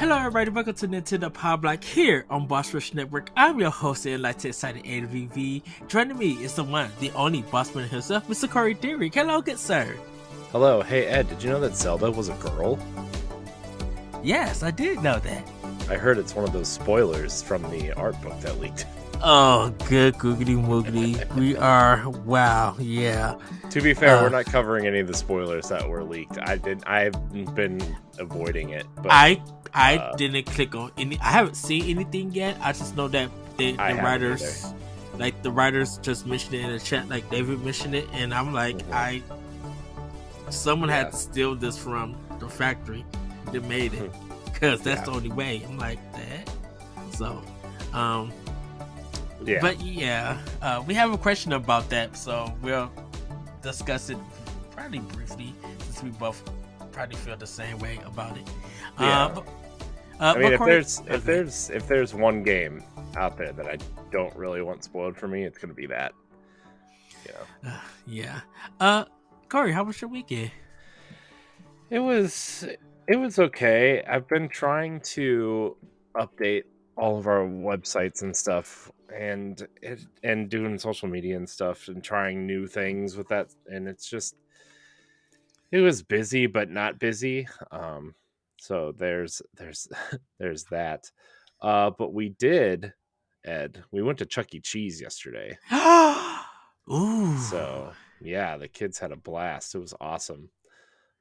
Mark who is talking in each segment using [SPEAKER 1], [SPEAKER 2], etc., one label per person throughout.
[SPEAKER 1] Hello everybody, welcome to Nintendo Pow Block here on Boss Rush Network. I'm your host and Light Excited AVV. Joining me is the one, the only bossman himself, Mr. Corey Dirrig. Hello, good sir.
[SPEAKER 2] Hello, hey Ed, did you know that Zelda was a girl?
[SPEAKER 1] Yes, I did know that.
[SPEAKER 2] I heard it's one of those spoilers from the art book that leaked.
[SPEAKER 1] Oh, good googly moogly. We are, wow, yeah.
[SPEAKER 2] To be fair, we're not covering any of the spoilers that were leaked. I've been avoiding it. But
[SPEAKER 1] I didn't click on any. I haven't seen anything yet. I just know that the writers, like the writers, just mentioned it in the chat. Like David mentioned it, and I'm like, someone had to steal this from the factory that made it, because that's the only way. I'm like that. So, but we have a question about that, so we'll discuss it probably briefly, since we both probably feel the same way about it.
[SPEAKER 2] I mean, if there's one game out there that I don't really want spoiled for me, it's gonna be that.
[SPEAKER 1] Corey, how was your weekend?
[SPEAKER 2] It was okay. I've been trying to update all of our websites and stuff, and doing social media and stuff, and trying new things with that, and it was busy but not busy. So there's there's that. But we did, Ed. We went to Chuck E. Cheese yesterday.
[SPEAKER 1] Ooh.
[SPEAKER 2] So yeah, the kids had a blast. It was awesome.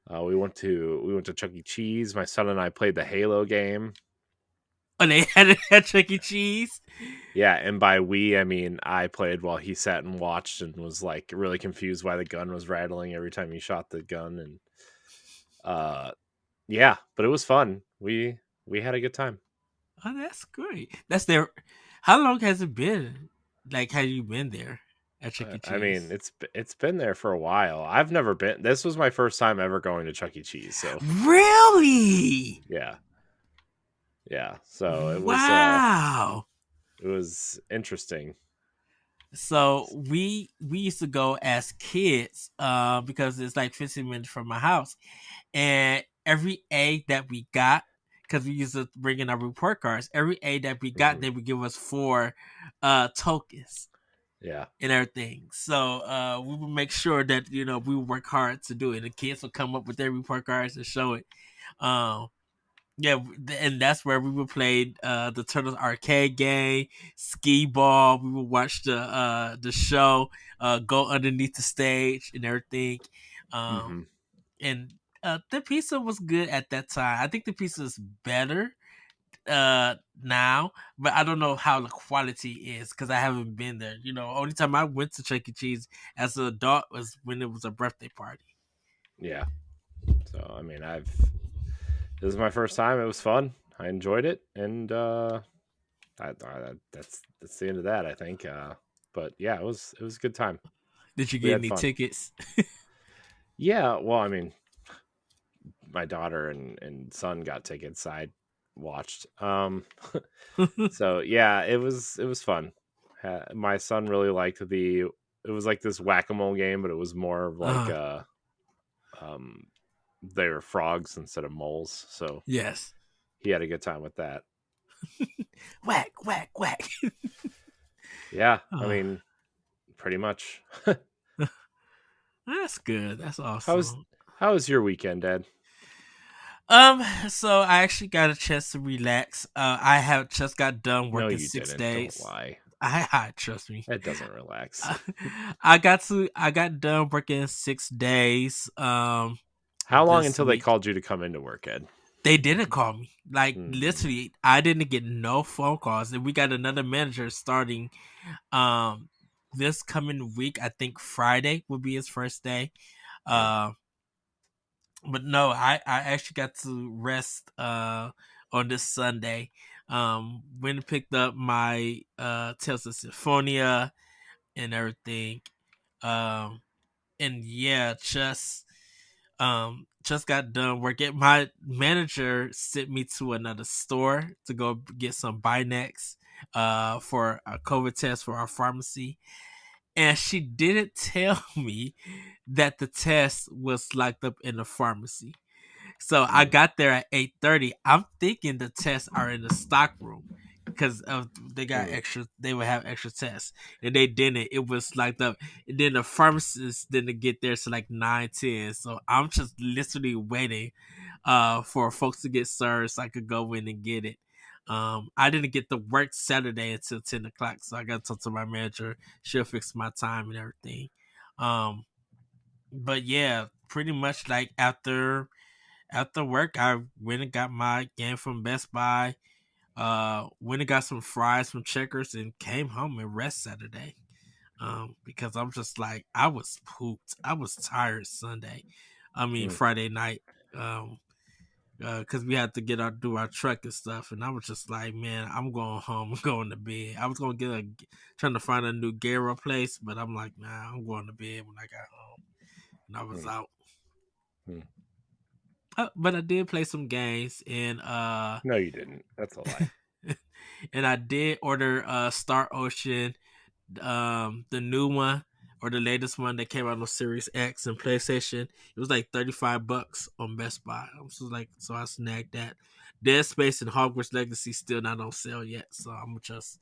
[SPEAKER 2] We went to Chuck E. Cheese. My son and I played the Halo game.
[SPEAKER 1] Oh, they had it at Chuck E. Cheese?
[SPEAKER 2] Yeah, and by we, I mean I played while he sat and watched and was like really confused why the gun was rattling every time he shot the gun. And yeah, but it was fun. We had a good time.
[SPEAKER 1] Oh, that's great. That's their. How long has it been? Like, have you been there at Chuck E. Cheese?
[SPEAKER 2] I mean, it's been there for a while. I've never been. This was my first time ever going to Chuck E. Cheese. So
[SPEAKER 1] really,
[SPEAKER 2] yeah. So it was
[SPEAKER 1] wow.
[SPEAKER 2] It was interesting.
[SPEAKER 1] So we used to go as kids, because it's like 15 minutes from my house, and every A that we got, because we used to bring in our report cards, every A that we got, they would give us 4 tokens.
[SPEAKER 2] Yeah.
[SPEAKER 1] And everything. So we would make sure that, we would work hard to do it. The kids would come up with their report cards and show it. And that's where we would play the Turtles arcade game, skee ball. We would watch the show, go underneath the stage and everything. And the pizza was good at that time. I think the pizza is better now, but I don't know how the quality is, because I haven't been there. Only time I went to Chuck E. Cheese as an adult was when it was a birthday party.
[SPEAKER 2] Yeah. So I mean, this is my first time. It was fun. I enjoyed it, and that's the end of that, I think. But yeah, it was a good time.
[SPEAKER 1] Did you get any tickets?
[SPEAKER 2] Yeah, well, I mean, my daughter and son got tickets. I watched. So yeah, it was fun. My son really liked it was like this whack-a-mole game, but it was more of like they were frogs instead of moles. So
[SPEAKER 1] yes,
[SPEAKER 2] he had a good time with that.
[SPEAKER 1] Whack, whack, whack.
[SPEAKER 2] Yeah, I mean, pretty much.
[SPEAKER 1] That's good. That's awesome.
[SPEAKER 2] How was your weekend, Dad?
[SPEAKER 1] So I actually got a chance to relax. I have just got done working 6 days.
[SPEAKER 2] Don't lie.
[SPEAKER 1] I trust me.
[SPEAKER 2] It doesn't relax.
[SPEAKER 1] I got done working 6 days.
[SPEAKER 2] How long until they called you to come into work, Ed?
[SPEAKER 1] They didn't call me. Like literally, I didn't get no phone calls, and we got another manager starting this coming week. I think Friday will be his first day. But no, I actually got to rest on this Sunday. Went and picked up my Tales of Symphonia and everything. And yeah, just got done working. My manager sent me to another store to go get some Binax for a COVID test for our pharmacy. And she didn't tell me that the test was locked up in the pharmacy. So I
[SPEAKER 2] Mm,
[SPEAKER 1] got there at 8:30. I'm thinking the tests are in the stock room because they got
[SPEAKER 2] mm,
[SPEAKER 1] extra. They would have extra tests, and they didn't. It was like the and then the pharmacist didn't get there to like 9:10. So I'm just literally waiting, for folks to get served so I could go in and get it. I didn't get to work Saturday until 10 o'clock, so I got to talk to my manager. She'll fix my time and everything. Um, but yeah, pretty much like after work, I went and got my game from Best Buy. Went and got some fries from Checkers and came home and rest Saturday. Because I'm just like I was pooped. I was tired Sunday. I mean
[SPEAKER 2] mm,
[SPEAKER 1] Friday night. Um, because we had to get our do our truck and stuff, and I was just like, man, I'm going home. I'm going to bed. I was gonna trying to find a new Garo place, but I'm like, nah, I'm going to bed when I got home, and I was
[SPEAKER 2] mm,
[SPEAKER 1] out.
[SPEAKER 2] mm.
[SPEAKER 1] But I did play some games, and
[SPEAKER 2] No, you didn't. That's a lie.
[SPEAKER 1] and I did order Star Ocean, the new one or the latest one that came out on Series X and PlayStation. It was like $35 on Best Buy. I was just like, so I snagged that. Dead Space and Hogwarts Legacy still not on sale yet, so I'm gonna just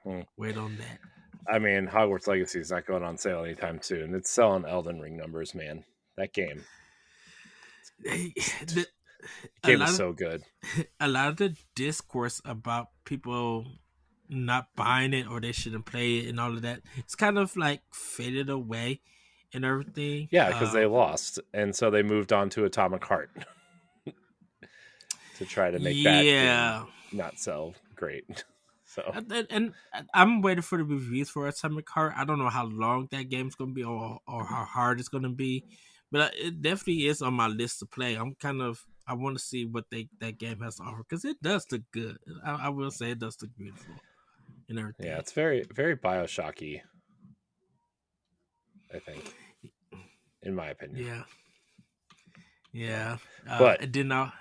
[SPEAKER 2] Mm.
[SPEAKER 1] wait on that.
[SPEAKER 2] I mean, Hogwarts Legacy is not going on sale anytime soon. It's selling Elden Ring numbers, man. That game,
[SPEAKER 1] Hey,
[SPEAKER 2] the
[SPEAKER 1] a
[SPEAKER 2] game is
[SPEAKER 1] lot of
[SPEAKER 2] so good.
[SPEAKER 1] a lot of the discourse about people not buying it or they shouldn't play it and all of that, it's kind of like faded away and everything.
[SPEAKER 2] Yeah, because they lost, and so they moved on to Atomic Heart to try to make that game
[SPEAKER 1] Yeah,
[SPEAKER 2] not sell great. So
[SPEAKER 1] and I'm waiting for the reviews for Atomic Heart. I don't know how long that game's gonna be or how hard it's gonna be, but it definitely is on my list to play. I want to see what that game has to offer because it does look good. I will say it does look beautiful and
[SPEAKER 2] yeah,
[SPEAKER 1] everything.
[SPEAKER 2] it's very very Bioshocky, I think, in my opinion.
[SPEAKER 1] Yeah,
[SPEAKER 2] So,
[SPEAKER 1] yeah.
[SPEAKER 2] but
[SPEAKER 1] It did not.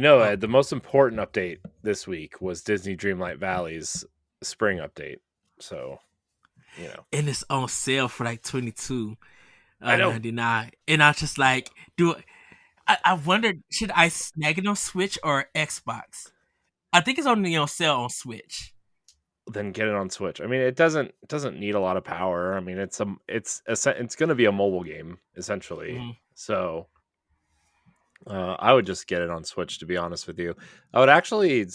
[SPEAKER 1] Oh,
[SPEAKER 2] Ed, the most important update this week was Disney Dreamlight Valley's spring update. So, you know,
[SPEAKER 1] and it's on sale for like 22
[SPEAKER 2] I know.
[SPEAKER 1] 99, and I just like do. I wondered should I snag it on Switch or Xbox? I think it's only on sale on Switch.
[SPEAKER 2] Then get it on Switch. I mean, it doesn't need a lot of power. I mean, it's going to be a mobile game essentially.
[SPEAKER 1] Mm-hmm.
[SPEAKER 2] So, I would just get it on Switch. To be honest with you, I would actually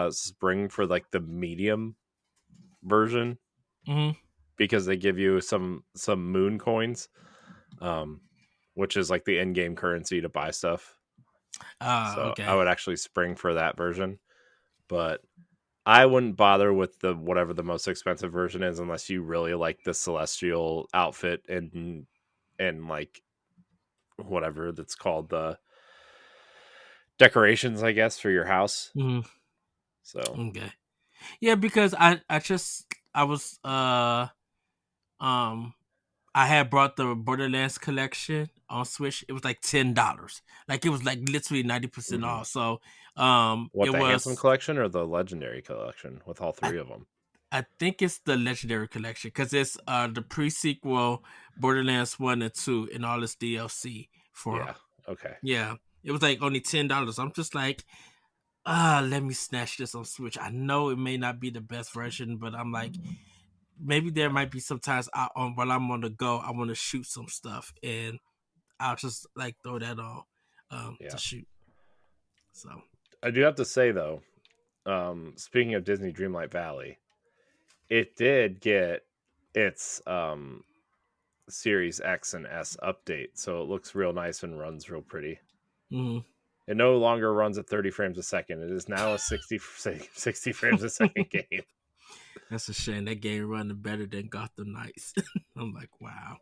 [SPEAKER 2] spring for like the medium version
[SPEAKER 1] Mm-hmm.
[SPEAKER 2] because they give you some moon coins, um, which is like the in game currency to buy stuff. So I
[SPEAKER 1] Okay.
[SPEAKER 2] would actually spring for that version, but I wouldn't bother with the whatever the most expensive version is unless you really like the celestial outfit and like whatever that's called the decorations, I guess, for your house.
[SPEAKER 1] Mm-hmm.
[SPEAKER 2] So
[SPEAKER 1] Okay. Yeah, because I was um I had brought the Borderlands collection on Switch. It was like $10. Like it was like literally 90%
[SPEAKER 2] mhm.
[SPEAKER 1] off. So
[SPEAKER 2] What,
[SPEAKER 1] it
[SPEAKER 2] the handsome
[SPEAKER 1] was
[SPEAKER 2] collection or the legendary collection with all
[SPEAKER 1] I,
[SPEAKER 2] three of them?
[SPEAKER 1] I think it's the Legendary Collection because it's the pre sequel Borderlands 1 and 2 and all its DLC for
[SPEAKER 2] Yeah. Okay.
[SPEAKER 1] yeah. It was like only $10. I'm just like, let me snatch this on Switch. I know it may not be the best version, but I'm like, maybe there might be sometimes while I'm on the go, I want to shoot some stuff, and I'll just like throw that on to
[SPEAKER 2] Yeah.
[SPEAKER 1] shoot. So,
[SPEAKER 2] I do have to say though, speaking of Disney Dreamlight Valley, it did get its Series X and S update, so it looks real nice and runs real pretty.
[SPEAKER 1] mhm.
[SPEAKER 2] It no longer runs at 30 frames a second. It is now a 60 frames a second game.
[SPEAKER 1] That's a shame. That game running better than Gotham Knights. I'm like, wow.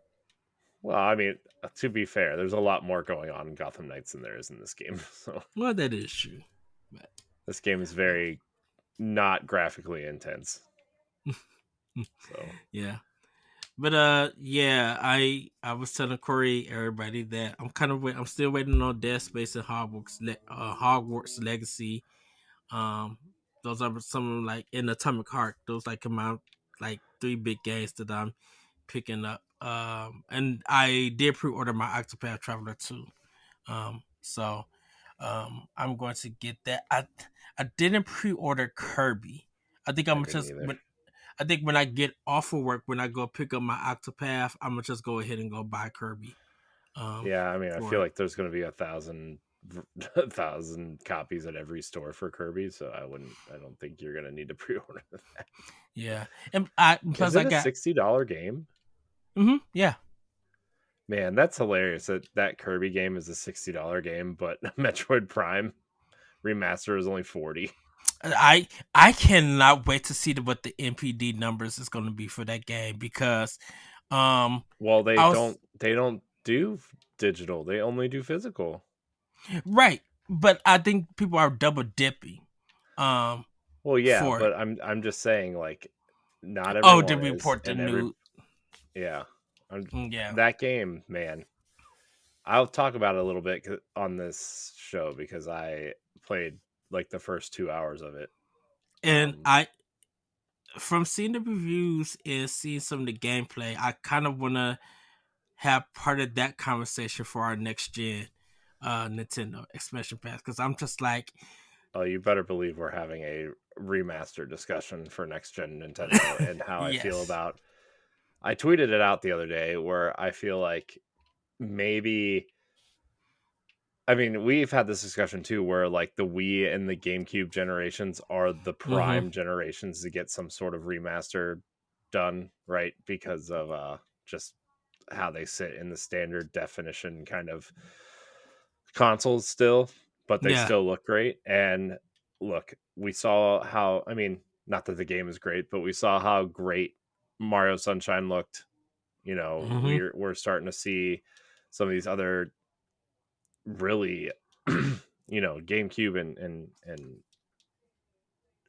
[SPEAKER 2] Well, I mean, to be fair, there's a lot more going on in Gotham Knights than there is in this game. So
[SPEAKER 1] Well, that is true. But
[SPEAKER 2] this game is very not graphically intense. So
[SPEAKER 1] yeah. But yeah, I was telling Corey everybody that I'm still waiting on Dead Space and Hogwarts Legacy. Um, those are some of them, like in Atomic Heart. Those like come out like three big games that I'm picking up. And I did pre-order my Octopath Traveler too. So I'm going to get that. I didn't pre-order Kirby. I think
[SPEAKER 2] I
[SPEAKER 1] I'm
[SPEAKER 2] didn't
[SPEAKER 1] just
[SPEAKER 2] either.
[SPEAKER 1] I think when I get off of work, when I go pick up my Octopath, I'm gonna just go ahead and go buy Kirby.
[SPEAKER 2] Yeah, I mean, I
[SPEAKER 1] For
[SPEAKER 2] feel
[SPEAKER 1] it.
[SPEAKER 2] like there's going to be 1,000 copies at every store for Kirby, so I don't think you're going to need to pre-order that.
[SPEAKER 1] Yeah, and I
[SPEAKER 2] Is
[SPEAKER 1] plus I
[SPEAKER 2] it a
[SPEAKER 1] got
[SPEAKER 2] $60 game?
[SPEAKER 1] yeah.
[SPEAKER 2] Man, that's hilarious that that Kirby game is a $60 game, but Metroid Prime remaster is only 40.
[SPEAKER 1] I cannot wait to see what the NPD numbers is going to be for that game because um
[SPEAKER 2] Well,
[SPEAKER 1] I was
[SPEAKER 2] they don't do digital. They only do physical.
[SPEAKER 1] right, but I think people are double dipping um
[SPEAKER 2] Well, yeah,
[SPEAKER 1] for it.
[SPEAKER 2] but I'm just saying like not
[SPEAKER 1] Oh, did
[SPEAKER 2] everyone
[SPEAKER 1] we
[SPEAKER 2] is,
[SPEAKER 1] report the
[SPEAKER 2] and
[SPEAKER 1] new?
[SPEAKER 2] yeah. I'm,
[SPEAKER 1] Yeah,
[SPEAKER 2] that game, man. I'll talk about it a little bit on this show because I played like the first 2 hours of it.
[SPEAKER 1] and I from seeing the reviews and seeing some of the gameplay, I kind of want to have part of that conversation for our next gen Nintendo expansion pass because I'm just like,
[SPEAKER 2] Oh, you better believe we're having a remaster discussion for next gen Nintendo and how I feel
[SPEAKER 1] yes,
[SPEAKER 2] about. I tweeted it out the other day where I feel like maybe. I mean, we've had this discussion too, where like the Wii and the GameCube generations are the
[SPEAKER 1] mm-hmm.
[SPEAKER 2] prime generations to get some sort of remaster done, right? Because of just how they sit in the standard definition kind of consoles still, but they
[SPEAKER 1] Yeah,
[SPEAKER 2] still look great. And look, we saw how, I mean, not that the game is great, but we saw how great Mario Sunshine looked. You know,
[SPEAKER 1] mm-hmm.
[SPEAKER 2] we're starting to see some of these other really GameCube and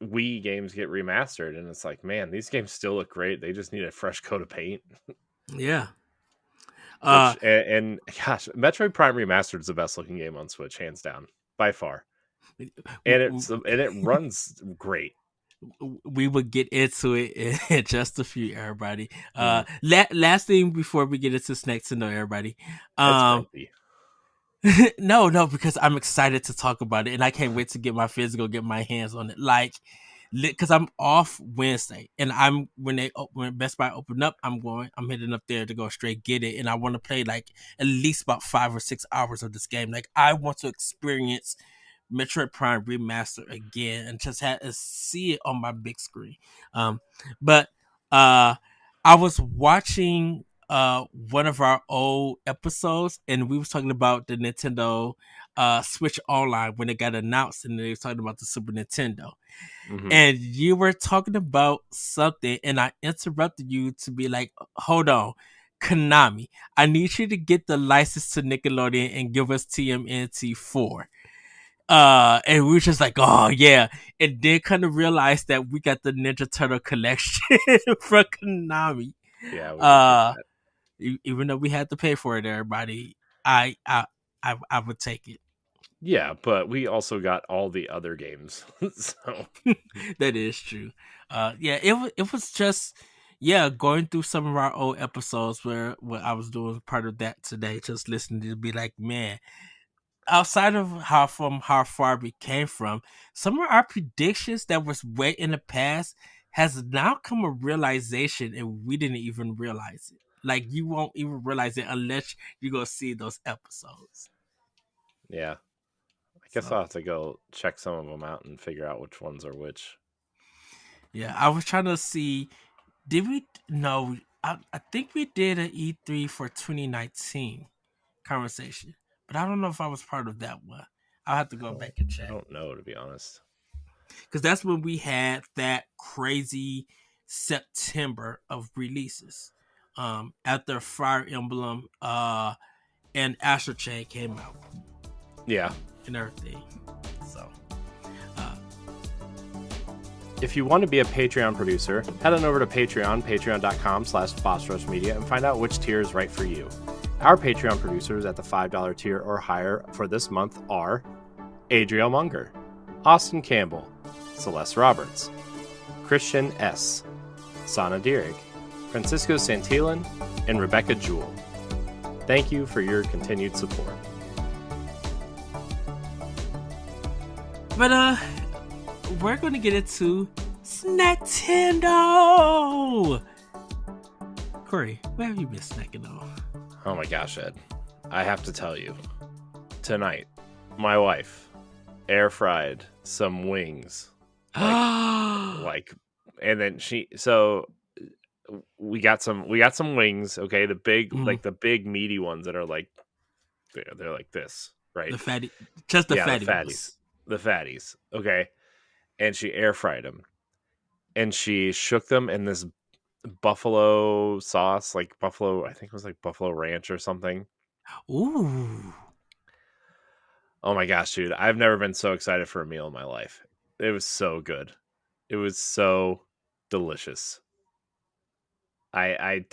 [SPEAKER 2] Wii games get remastered, and it's like, man, these games still look great. They just need a fresh coat of paint.
[SPEAKER 1] Yeah. Uh,
[SPEAKER 2] Which and gosh, Metroid Prime Remastered is the best looking game on Switch, hands down, by far. And it runs great.
[SPEAKER 1] we would get into it in just a few, everybody.
[SPEAKER 2] Mm,
[SPEAKER 1] Last thing before we get into snacks to know everybody.
[SPEAKER 2] it's
[SPEAKER 1] Um,
[SPEAKER 2] lengthy.
[SPEAKER 1] no, because I'm excited to talk about it, and I can't wait to get my physical, get my hands on it. Like, because I'm off Wednesday, and I'm when Best Buy open up, I'm heading up there to go straight get it, and I want to play like at least about 5 or 6 hours of this game. Like, I want to experience Metroid Prime Remaster again and just see it on my big screen. But I was watching one of our old episodes and we was talking about the Nintendo Switch Online when it got announced and they were talking about the Super Nintendo.
[SPEAKER 2] Hmm.
[SPEAKER 1] And you were talking about something and I interrupted you to be like, hold on. Konami, I need you to get the license to Nickelodeon and give us TMNT 4. And we were just like, oh yeah, and then kind of realized that we got the Ninja Turtle collection from Konami.
[SPEAKER 2] Yeah, we did get
[SPEAKER 1] uh
[SPEAKER 2] that.
[SPEAKER 1] Even though we had to pay for it, everybody, I would take it.
[SPEAKER 2] Yeah, but we also got all the other games. So
[SPEAKER 1] That is true. Yeah, it was just going through some of our old episodes where what I was doing part of that today, just listening to be like, man, outside of how far we came from, some of our predictions that was way in the past has now come a realization, and we didn't even realize it. Like you won't even realize it unless you go see those episodes.
[SPEAKER 2] yeah, I guess
[SPEAKER 1] So
[SPEAKER 2] I'll have to go check some of them out and figure out which ones are which.
[SPEAKER 1] yeah, I was trying to see. Did we? No, I think we did an E3 for 2019 conversation, but I don't know if I was part of that one. I'll have to go back and
[SPEAKER 2] I
[SPEAKER 1] check.
[SPEAKER 2] don't know, to be honest.
[SPEAKER 1] Because that's when we had that crazy September of releases. After Fire Emblem and Astro Chain came out
[SPEAKER 2] Yeah.
[SPEAKER 1] and everything. So uh,
[SPEAKER 2] If you want to be a Patreon producer, head on over to Patreon, patreon.com/BossRushMedia, and find out which tier is right for you. Our Patreon producers at the $5 tier or higher for this month are Adriel Munger, Austin Campbell, Celeste Roberts, Christian S., Sana Dirrig, Francisco Santillan, and Rebecca Jewell. Thank you for your continued support.
[SPEAKER 1] But we're gonna get into Nintendo. Corey, where have you been snacking on?
[SPEAKER 2] Oh my gosh, Ed. I have to tell you, tonight, my wife air fried some wings. Like, and then we got some wings, okay? The big meaty ones that are like, they're like this, right?
[SPEAKER 1] The fatty, just the
[SPEAKER 2] Yeah,
[SPEAKER 1] fatty ones.
[SPEAKER 2] the fatties, okay? And she air fried them, and she shook them in this buffalo sauce, like buffalo, I think it was like buffalo ranch or something.
[SPEAKER 1] Ooh.
[SPEAKER 2] Oh my gosh, dude. I've never been so excited for a meal in my life. It was so good. It was so delicious. I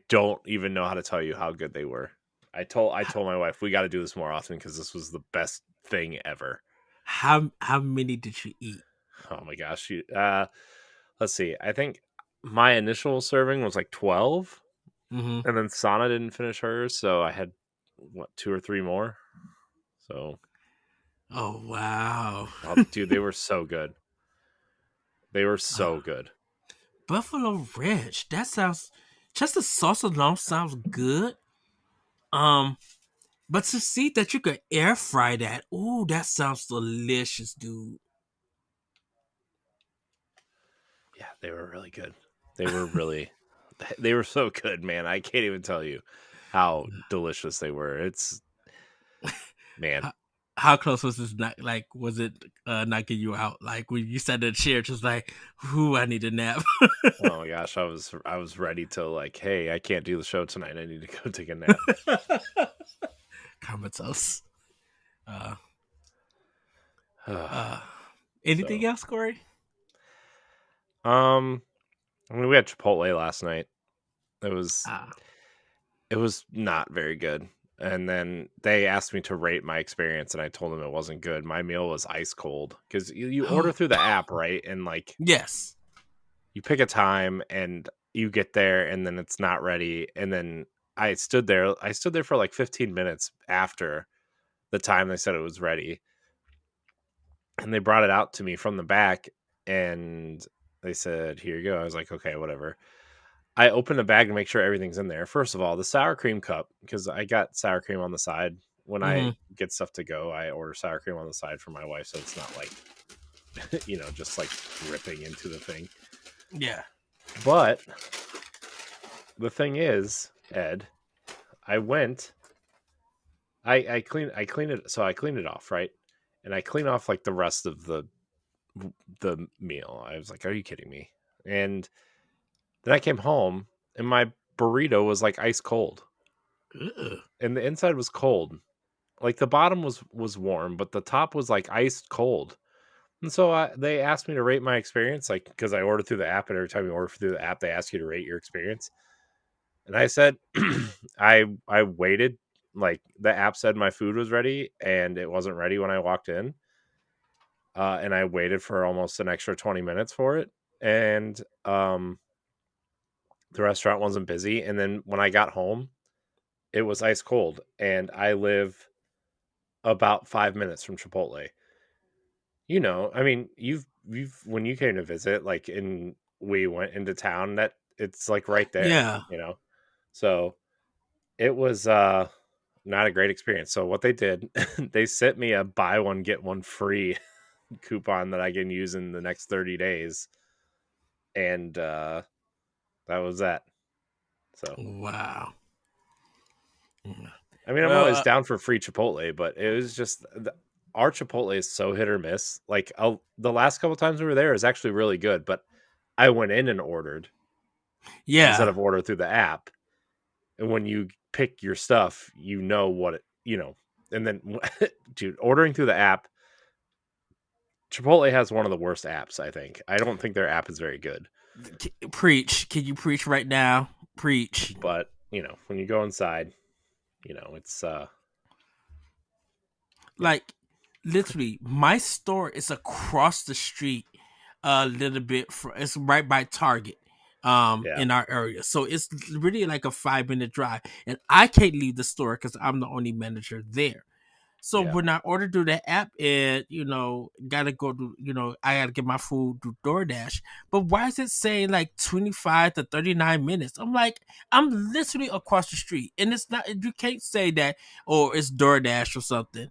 [SPEAKER 2] don't even know how to tell you how good they were. I told my wife we got to do this more often because this was the best thing ever.
[SPEAKER 1] How many did you eat?
[SPEAKER 2] Oh my gosh. Let's see. I think my initial serving was like 12,
[SPEAKER 1] Mm-hmm.
[SPEAKER 2] and then Sana didn't finish hers, so I had what, 2 or 3 more. So,
[SPEAKER 1] Oh wow.
[SPEAKER 2] oh, dude, they were so good. They were
[SPEAKER 1] Uh,
[SPEAKER 2] so good.
[SPEAKER 1] Buffalo Ranch. That sounds, just the sauce alone sounds good. Um, but to see that you could air fry that, ooh, that sounds delicious, dude.
[SPEAKER 2] Yeah, they were really good. They were really they were so good, man. I can't even tell you how delicious they were. It's man.
[SPEAKER 1] How, how close was this? Not like, was it knocking you out? Like when you sat in the chair, just like, ooh, I need a nap.
[SPEAKER 2] Oh my gosh, I was ready to like, hey, I can't do the show tonight. I need to go take a nap.
[SPEAKER 1] Comatose. Uh,
[SPEAKER 2] so,
[SPEAKER 1] uh, anything else, Corey?
[SPEAKER 2] I mean, we had Chipotle last night. It was
[SPEAKER 1] Ah,
[SPEAKER 2] it was not very good. And then they asked me to rate my experience, and I told them it wasn't good. My meal was ice cold because you order through the app, right? And like
[SPEAKER 1] yes.
[SPEAKER 2] you pick a time, and you get there, and then it's not ready. And then I stood there for like 15 minutes after the time they said it was ready, and they brought it out to me from the back, and they said, "Here you go." I was like, "Okay, whatever." I open the bag to make sure everything's in there. First of all, the sour cream cup, because I got sour cream on the side. When I
[SPEAKER 1] Mm-hmm.
[SPEAKER 2] get stuff to go, I order sour cream on the side for my wife, so it's not like, just like dripping into the thing.
[SPEAKER 1] Yeah.
[SPEAKER 2] But the thing is, Ed, I went, I cleaned it, so I cleaned it off, right? And I clean off like the rest of the meal. I was like, "Are you kidding me?" And then I came home, and my burrito was like ice cold,
[SPEAKER 1] Ugh.
[SPEAKER 2] and the inside was cold. Like the bottom was warm, but the top was like ice cold. And so they asked me to rate my experience, like because I ordered through the app, and every time you order through the app, they ask you to rate your experience. And I said, I waited. Like the app said my food was ready, and it wasn't ready when I walked in. And I waited for almost an extra 20 minutes for it, and the restaurant wasn't busy. And then when I got home, it was ice cold, and I live about 5 minutes from Chipotle. I mean, you've when you came to visit, like we went into town, that it's like right there,
[SPEAKER 1] Yeah.
[SPEAKER 2] So it was not a great experience. So what they did, they sent me a buy one get one free coupon that I can use in the next 30 days, and that was that. So
[SPEAKER 1] Wow. Mm.
[SPEAKER 2] I mean, I'm
[SPEAKER 1] Well,
[SPEAKER 2] always down for free Chipotle, but it was just our Chipotle is so hit or miss. Like the last couple times we were there is actually really good, but I went in and ordered instead
[SPEAKER 1] yeah.
[SPEAKER 2] of order through the app. And when you pick your stuff, you know what and then dude, ordering through the app, Chipotle has one of the worst apps, I think. I don't think their app is very good.
[SPEAKER 1] Preach. Can you preach right now? Preach.
[SPEAKER 2] But, when you go inside, it's yeah.
[SPEAKER 1] Like, literally, my store is across the street a little bit. It's right by Target
[SPEAKER 2] Yeah.
[SPEAKER 1] in our area, so it's really like a 5-minute drive, and I can't leave the store because I'm the only manager there. So
[SPEAKER 2] Yeah.
[SPEAKER 1] when I order through the app, and gotta go to I gotta get my food through DoorDash. But why is it saying like 25 to 39 minutes? I'm like, I'm literally across the street, and it's not. You can't say that, or it's DoorDash or something.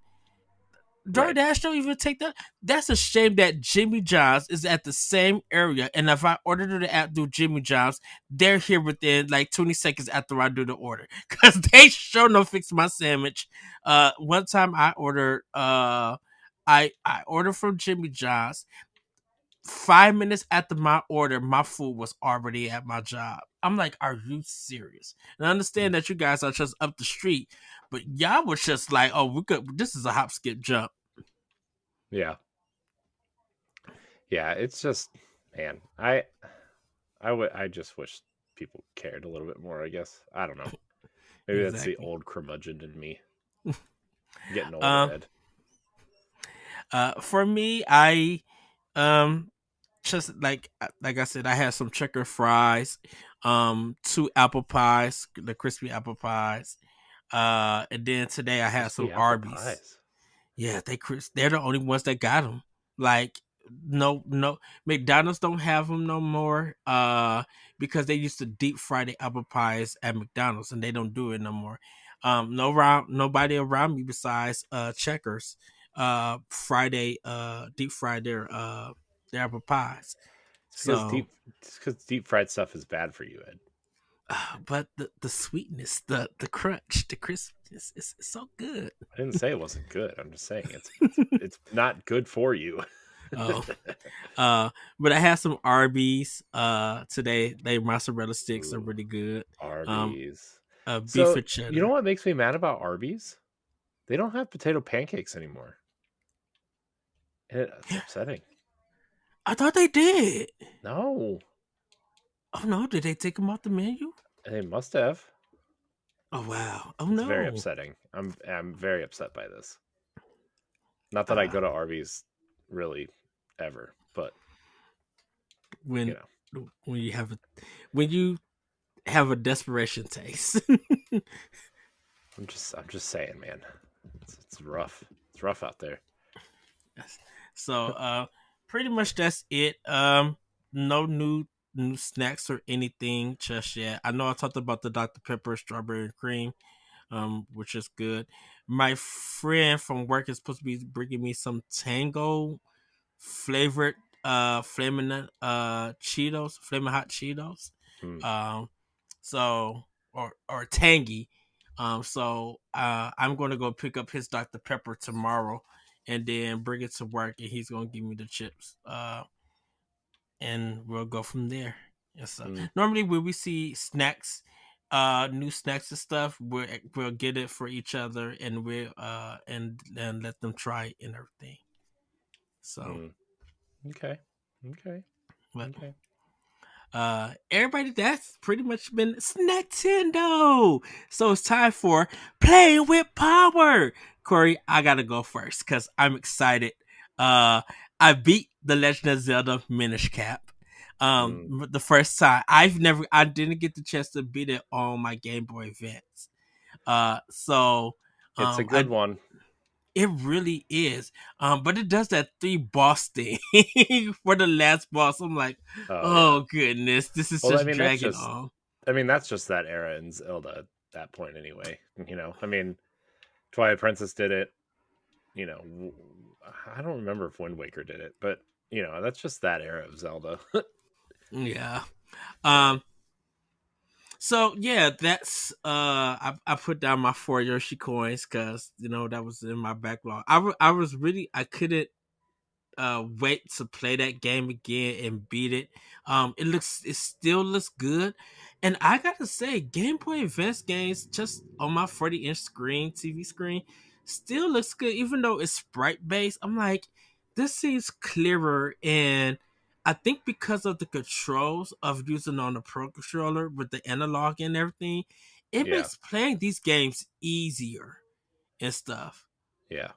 [SPEAKER 2] Right.
[SPEAKER 1] DoorDash don't even take that. That's a shame that Jimmy John's is at the same area. And if I order through the app through Jimmy John's, they're here within like 20 seconds after I do the order. Because they sure no fix my sandwich. One time I ordered from Jimmy John's. 5 minutes after my order, my food was already at my job. I'm like, are you serious? And I understand that you guys are just up the street, but y'all was just like, oh, we could. This is a hop, skip, jump.
[SPEAKER 2] Yeah. Yeah. It's just, man, I just wish people cared a little bit more, I guess. I don't know. Maybe that's the
[SPEAKER 1] Exactly.
[SPEAKER 2] old curmudgeon in me getting older,
[SPEAKER 1] Um,
[SPEAKER 2] Ed.
[SPEAKER 1] for me, I um just like I said, I had some checker fries, two apple pies, the crispy apple pies, and then today I had some
[SPEAKER 2] Crispy apple
[SPEAKER 1] Arby's.
[SPEAKER 2] pies.
[SPEAKER 1] Yeah, they're the only ones that got them. Like no McDonald's don't have them no more. Because they used to deep fry the apple pies at McDonald's, and they don't do it no more. Nobody around me besides Checkers. Friday deep fry their apple pies. So,
[SPEAKER 2] It's because deep fried stuff is bad for you, Ed.
[SPEAKER 1] but the sweetness, the crunch, the crispness, it's so good.
[SPEAKER 2] I didn't say it wasn't good. I'm just saying it's not good for you.
[SPEAKER 1] Oh, but I had some Arby's today. They mozzarella sticks are
[SPEAKER 2] Ooh,
[SPEAKER 1] really good. Um,
[SPEAKER 2] Arby's.
[SPEAKER 1] beef
[SPEAKER 2] So
[SPEAKER 1] and
[SPEAKER 2] you know
[SPEAKER 1] cheddar.
[SPEAKER 2] what makes me mad about Arby's? They don't have potato pancakes anymore, and it's upsetting.
[SPEAKER 1] I thought they did.
[SPEAKER 2] No,
[SPEAKER 1] Oh no, did they take them off the menu?
[SPEAKER 2] they must have.
[SPEAKER 1] Oh wow. Oh
[SPEAKER 2] It's very
[SPEAKER 1] no.
[SPEAKER 2] upsetting. I'm very upset by this. Not that I
[SPEAKER 1] Uh,
[SPEAKER 2] go to Arby's really ever, but you
[SPEAKER 1] when
[SPEAKER 2] know,
[SPEAKER 1] when you have a when you have a desperation taste.
[SPEAKER 2] I'm just saying, man. It's rough. It's rough out there.
[SPEAKER 1] So pretty much that's it. No new snacks or anything just yet. I know I talked about the Dr. Pepper strawberry and cream, which is good. My friend from work is supposed to be bringing me some Tango flavored flaming Cheetos, flaming hot Cheetos.
[SPEAKER 2] Mm,
[SPEAKER 1] Um so or tangy. So I'm gonna go pick up his Dr. Pepper tomorrow and then bring it to work, and he's gonna give me the chips. And we'll go from there. And so
[SPEAKER 2] mm,
[SPEAKER 1] normally when we see snacks, new snacks and stuff, we'll get it for each other, and we'll and let them try it and everything. So,
[SPEAKER 2] mm. Okay. Okay.
[SPEAKER 1] but
[SPEAKER 2] Okay.
[SPEAKER 1] everybody, that's pretty much been Snacktendo. So it's time for Playing with Power. Corey, I gotta go first because I'm excited. I beat the Legend of Zelda Minish Cap.
[SPEAKER 2] Mm.
[SPEAKER 1] The first time I didn't get the chance to beat it on my Game Boy Advance. So
[SPEAKER 2] It's a good
[SPEAKER 1] I
[SPEAKER 2] one.
[SPEAKER 1] it really is. But it does that three boss thing for the last boss. I'm like,
[SPEAKER 2] Oh yeah.
[SPEAKER 1] oh goodness, this is
[SPEAKER 2] Well,
[SPEAKER 1] just dragging on.
[SPEAKER 2] that's just that era in Zelda at that point anyway. I mean, Twilight Princess did it. You know, I don't remember if Wind Waker did it, but that's just that era of Zelda.
[SPEAKER 1] Yeah.
[SPEAKER 2] So,
[SPEAKER 1] Um. So yeah, that's I put down my 4 Yoshi coins because that was in my backlog. I was really I couldn't wait to play that game again and beat it. It still looks good. And I gotta say, Game Boy Advance games just on my 40-inch screen, TV screen, still looks good, even though it's sprite based. I'm like, this seems clearer, and I think because of the controls of using on the Pro controller with the analog and everything, it
[SPEAKER 2] yeah,
[SPEAKER 1] makes playing these games easier and stuff.
[SPEAKER 2] yeah,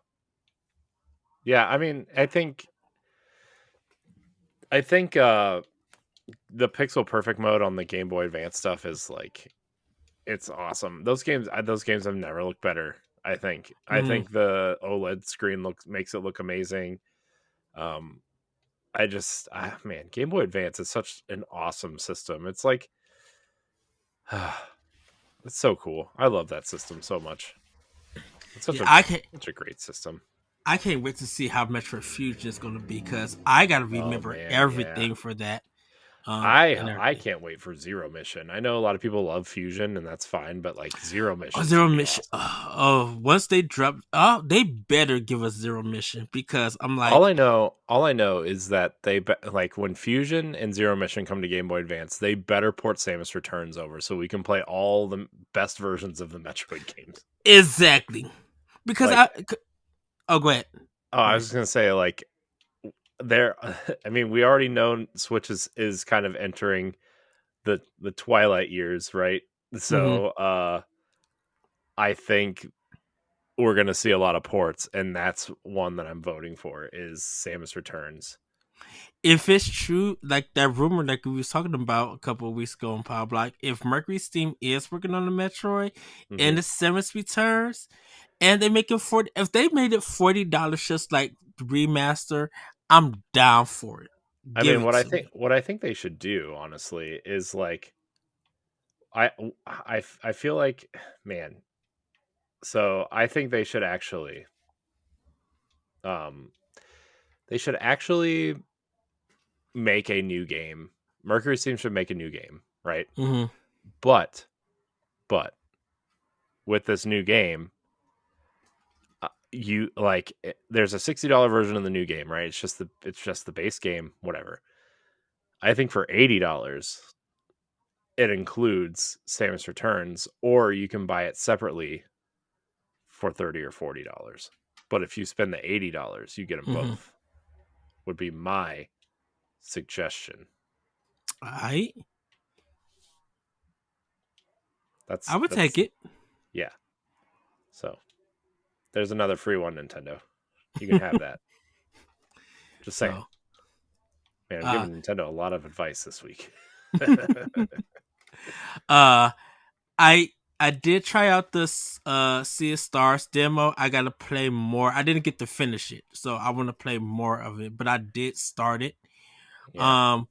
[SPEAKER 2] yeah. I mean, I think the Pixel Perfect mode on the Game Boy Advance stuff is like it's awesome. Those games have never looked better I
[SPEAKER 1] Mm-hmm.
[SPEAKER 2] think the OLED screen makes it look amazing. Um, man, Game Boy Advance is such an awesome system. It's like, it's so cool. I love that system so much. It's
[SPEAKER 1] Yeah, I can't.
[SPEAKER 2] such a great system.
[SPEAKER 1] I can't wait to see how Metroid Fusion is going to be because I got to
[SPEAKER 2] Oh
[SPEAKER 1] remember
[SPEAKER 2] man, yeah.
[SPEAKER 1] everything for that. And
[SPEAKER 2] I
[SPEAKER 1] everything.
[SPEAKER 2] can't wait for Zero Mission. I know a lot of people love Fusion, and that's fine, but like Zero
[SPEAKER 1] Oh,
[SPEAKER 2] Mission's
[SPEAKER 1] Zero
[SPEAKER 2] gonna be
[SPEAKER 1] Mission.
[SPEAKER 2] awesome.
[SPEAKER 1] Once they drop, they better give us Zero Mission because I'm
[SPEAKER 2] All
[SPEAKER 1] like,
[SPEAKER 2] I know, all I know is that like when Fusion and Zero Mission come to Game Boy Advance, they better port Samus Returns over so we can play all the best versions of the Metroid games.
[SPEAKER 1] exactly. Because
[SPEAKER 2] Like,
[SPEAKER 1] oh, go ahead.
[SPEAKER 2] oh,
[SPEAKER 1] Go
[SPEAKER 2] I was
[SPEAKER 1] ahead.
[SPEAKER 2] just gonna say, like, there. I mean, we already know Switch is kind of entering the twilight years, right?
[SPEAKER 1] Hmm.
[SPEAKER 2] So, I think we're gonna see a lot of ports, and that's one that I'm voting for is Samus Returns.
[SPEAKER 1] If it's true, like that rumor like we was talking about a couple of weeks ago on Power Block, if Mercury Steam is working on the Metroid
[SPEAKER 2] Hmm.
[SPEAKER 1] and the Samus Returns, and they make it 40, if they made it $40 just like the remaster, I'm down for it.
[SPEAKER 2] I
[SPEAKER 1] Give
[SPEAKER 2] mean,
[SPEAKER 1] it to me.
[SPEAKER 2] what I think they should do, honestly, is like I I feel like, man. So I think um they should actually make a new game. Mercury Steam should make a new game, right?
[SPEAKER 1] Hmm.
[SPEAKER 2] But but with this new game, you like there's a $60 version of the new game, right? It's just the base game, whatever. I think for $80 it includes Samus Returns, or you can buy it separately for $30 or $40. But if you spend the $80, you get them
[SPEAKER 1] Hmm.
[SPEAKER 2] both. Would be my suggestion.
[SPEAKER 1] I
[SPEAKER 2] That's
[SPEAKER 1] I would take
[SPEAKER 2] that's
[SPEAKER 1] it.
[SPEAKER 2] yeah. So there's another free one, Nintendo. You can have that. Just saying.
[SPEAKER 1] So,
[SPEAKER 2] Man, I'm
[SPEAKER 1] uh,
[SPEAKER 2] giving Nintendo a lot of advice this week.
[SPEAKER 1] uh, I I did try out this Sea of Stars demo. I gotta play more. I didn't get to finish it, so I want to play more of it. But I did start it.
[SPEAKER 2] Yeah.
[SPEAKER 1] Um,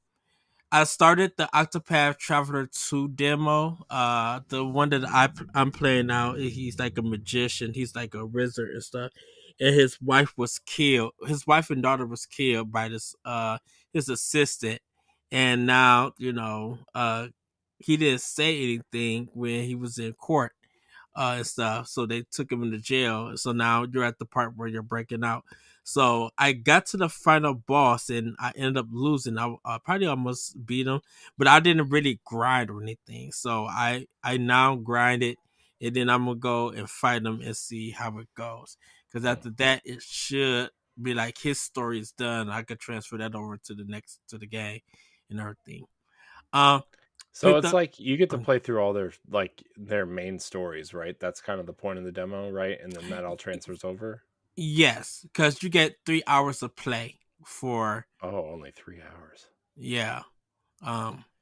[SPEAKER 1] I started the Octopath Traveler 2 demo. The one that I'm playing now, he's like a magician. He's like a wizard and stuff. And his wife was killed. His wife and daughter was killed by this his assistant. And now, he didn't say anything when he was in court and stuff. So they took him into jail. So now you're at the part where you're breaking out. So I got to the final boss and I ended up losing. I probably almost beat him, but I didn't really grind or anything. So I now grind it, and then I'm gonna go and fight him and see how it goes. Because after that, it should be like his story is done. I could transfer that over to the game and everything. Um,
[SPEAKER 2] So
[SPEAKER 1] picked
[SPEAKER 2] it's
[SPEAKER 1] up.
[SPEAKER 2] like you get to
[SPEAKER 1] um,
[SPEAKER 2] play through all their main stories, right? That's kind of the point of the demo, right? And then that all transfers over.
[SPEAKER 1] Yes, because you get 3 hours of play for
[SPEAKER 2] Oh, only 3 hours.
[SPEAKER 1] yeah,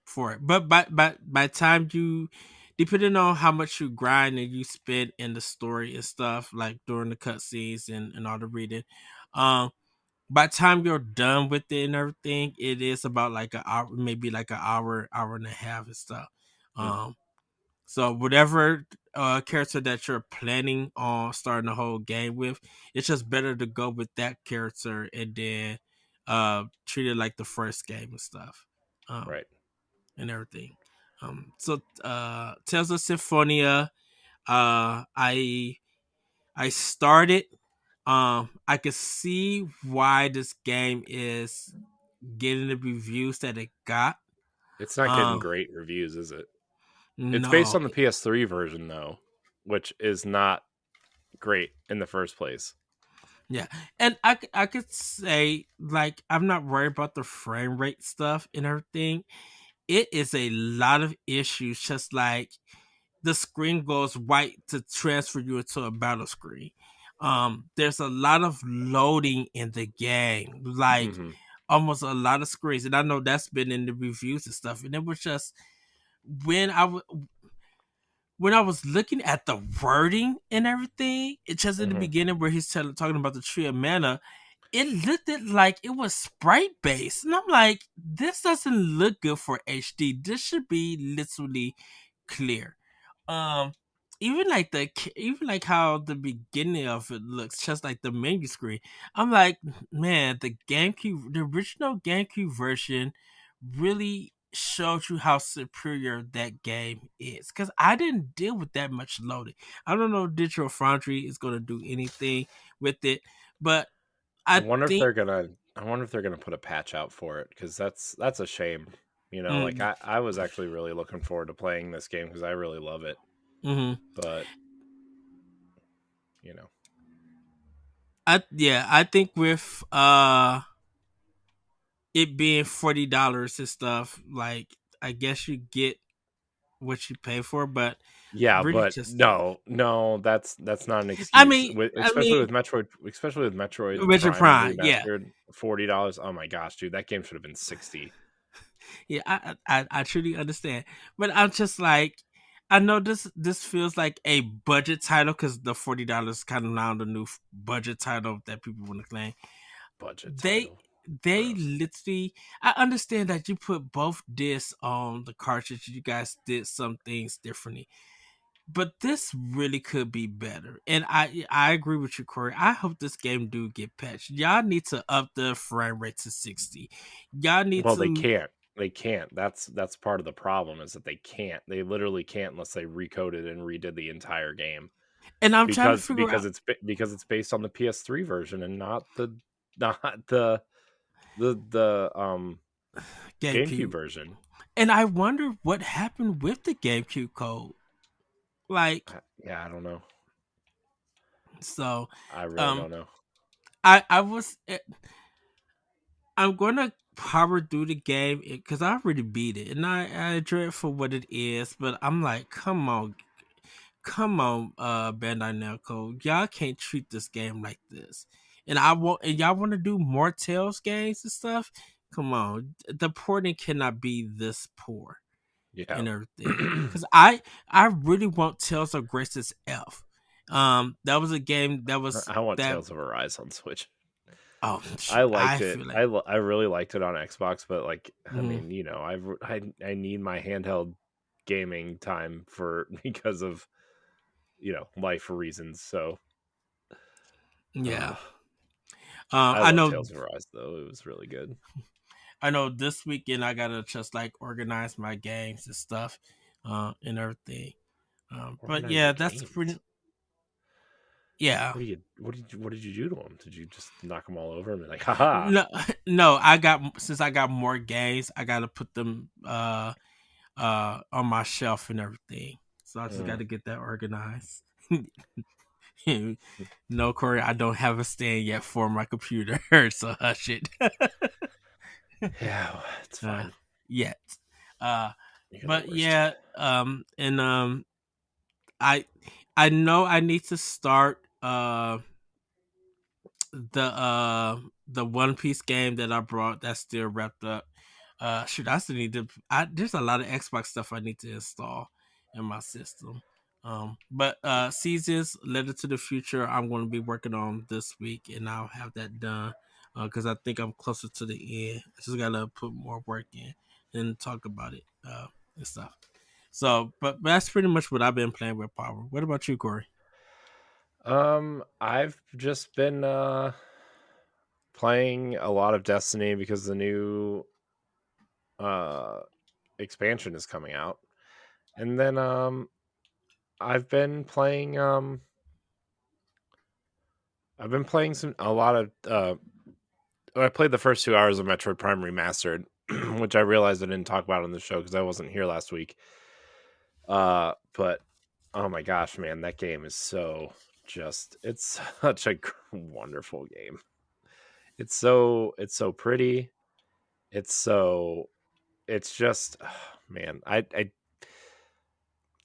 [SPEAKER 1] for it. But by time you, depending on how much you grind and you spend in the story and stuff, like during the cutscenes and all the reading, um, by the time you're done with it and everything, it is about like an hour, maybe like an hour and a half and stuff.
[SPEAKER 2] Hmm.
[SPEAKER 1] Um, So whatever character that you're planning on starting the whole game with, it's just better to go with that character and then treat it like the first game and stuff. Um
[SPEAKER 2] Right.
[SPEAKER 1] and everything. So Tales of Symphonia, I started. I can see why this game is getting the reviews that it got.
[SPEAKER 2] It's not getting
[SPEAKER 1] Um
[SPEAKER 2] great reviews, is it? It's based
[SPEAKER 1] no.
[SPEAKER 2] on the PS3 version though, which is not great in the first place.
[SPEAKER 1] Yeah, and I could say like I'm not worried about the frame rate stuff and everything. It is a lot of issues, just like the screen goes white to transfer you into a battle screen. There's a lot of loading in the game, like
[SPEAKER 2] Hmm.
[SPEAKER 1] almost a lot of screens, and I know that's been in the reviews and stuff. And it was just when when I was looking at the wording and everything, it's just in the
[SPEAKER 2] Mhm.
[SPEAKER 1] beginning where he's talking about the tree of mana, it looked like it was sprite based, and I'm like, this doesn't look good for HD. This should be literally clear. Um, even like how the beginning of it looks, just like the menu screen. I'm like, man, the original GameCube version, really showed you how superior that game is. Because I didn't deal with that much loading. I don't know if Digital Foundry is going to do anything with it, but
[SPEAKER 2] I
[SPEAKER 1] I
[SPEAKER 2] wonder if
[SPEAKER 1] think
[SPEAKER 2] they're gonna. I wonder if they're gonna put a patch out for it because that's a shame. You know, like
[SPEAKER 1] mm,
[SPEAKER 2] I was actually really looking forward to playing this game because I really love it.
[SPEAKER 1] mhm.
[SPEAKER 2] But you know,
[SPEAKER 1] I think with it being $40 and stuff, like I guess you get what you pay for, but
[SPEAKER 2] yeah,
[SPEAKER 1] really
[SPEAKER 2] but
[SPEAKER 1] just
[SPEAKER 2] no, that's not an
[SPEAKER 1] I
[SPEAKER 2] excuse.
[SPEAKER 1] mean I
[SPEAKER 2] Especially
[SPEAKER 1] mean
[SPEAKER 2] with Metroid
[SPEAKER 1] Richard
[SPEAKER 2] Prime
[SPEAKER 1] Prime, yeah.
[SPEAKER 2] remastered, $40. Oh my gosh, dude, that game should have been 60.
[SPEAKER 1] Yeah, I truly understand. But I'm just like, I know this feels like a budget title because the $40 kind of now the new budget title that people want to claim.
[SPEAKER 2] Budget
[SPEAKER 1] They
[SPEAKER 2] title,
[SPEAKER 1] they
[SPEAKER 2] gross.
[SPEAKER 1] literally, I understand that you put both discs on the cartridge. You guys did some things differently, but this really could be better. And I agree with you, Corey. I hope this game do get patched. Y'all need to up the frame rate to 60. Y'all need
[SPEAKER 2] Well, they
[SPEAKER 1] to,
[SPEAKER 2] can't. They can't. That's part of the problem is that they can't. They literally can't unless they recoded and redid the entire game
[SPEAKER 1] and I'm trying to
[SPEAKER 2] because
[SPEAKER 1] figure out
[SPEAKER 2] because it's based on the PS3 version and not the not the GameCube
[SPEAKER 1] GameCube.
[SPEAKER 2] version.
[SPEAKER 1] And I wonder what happened with the GameCube code. Like,
[SPEAKER 2] Yeah, I don't know.
[SPEAKER 1] so
[SPEAKER 2] I really
[SPEAKER 1] um
[SPEAKER 2] don't know.
[SPEAKER 1] I was I'm gonna power through the game because I already beat it and I enjoy it for what it is, but I'm like, come on, Bandai Namco, y'all can't treat this game like this. And y'all want to do more Tales games and stuff. Come on, the porting cannot be this poor
[SPEAKER 2] Yeah.
[SPEAKER 1] and everything. Because I really want Tales of Grace's F. That was a game that was
[SPEAKER 2] I want
[SPEAKER 1] that.
[SPEAKER 2] Tales of Arise on Switch.
[SPEAKER 1] Oh
[SPEAKER 2] I
[SPEAKER 1] shoot, I
[SPEAKER 2] liked it.
[SPEAKER 1] feel like.
[SPEAKER 2] I really liked it on Xbox, but like I
[SPEAKER 1] Mm,
[SPEAKER 2] mean, you know, I need my handheld gaming time for because of life reasons. So
[SPEAKER 1] yeah.
[SPEAKER 2] uh, I
[SPEAKER 1] I
[SPEAKER 2] love
[SPEAKER 1] know.
[SPEAKER 2] Tales of Arise though; it was really good.
[SPEAKER 1] I know. This weekend I gotta just like organize my games and stuff, and everything. But
[SPEAKER 2] Organize your
[SPEAKER 1] yeah, that's
[SPEAKER 2] games.
[SPEAKER 1] pretty. Yeah.
[SPEAKER 2] What did you do to them? Did you just knock them all over and be like, haha?
[SPEAKER 1] No, no. I got since I got more games, I gotta put them on my shelf and everything. So I just got
[SPEAKER 2] Mm.
[SPEAKER 1] to get that organized. No, Corey, I don't have a stand yet for my computer, so hush it.
[SPEAKER 2] Yeah, it's
[SPEAKER 1] uh,
[SPEAKER 2] fine.
[SPEAKER 1] yet, uh,
[SPEAKER 2] You're the
[SPEAKER 1] but
[SPEAKER 2] worst.
[SPEAKER 1] yeah, and I I know I need to start the One Piece game that I brought that's still wrapped up. Shoot, I still need to. There's a lot of Xbox stuff I need to install in my system. But Seasons Letter to the Future, I'm going to be working on this week, and I'll have that done because I think I'm closer to the end. I just gotta put more work in and talk about it and stuff. So, but that's pretty much what I've been playing with Power. What about you, Corey?
[SPEAKER 2] I've just been playing a lot of Destiny because the new uh expansion is coming out. And then I've been playing some a lot of I played the first 2 hours of Metroid Prime Remastered, which I realized I didn't talk about on the show because I wasn't here last week. But oh my gosh, man, that game is it's such a wonderful game. It's so pretty. It's so it's just man, I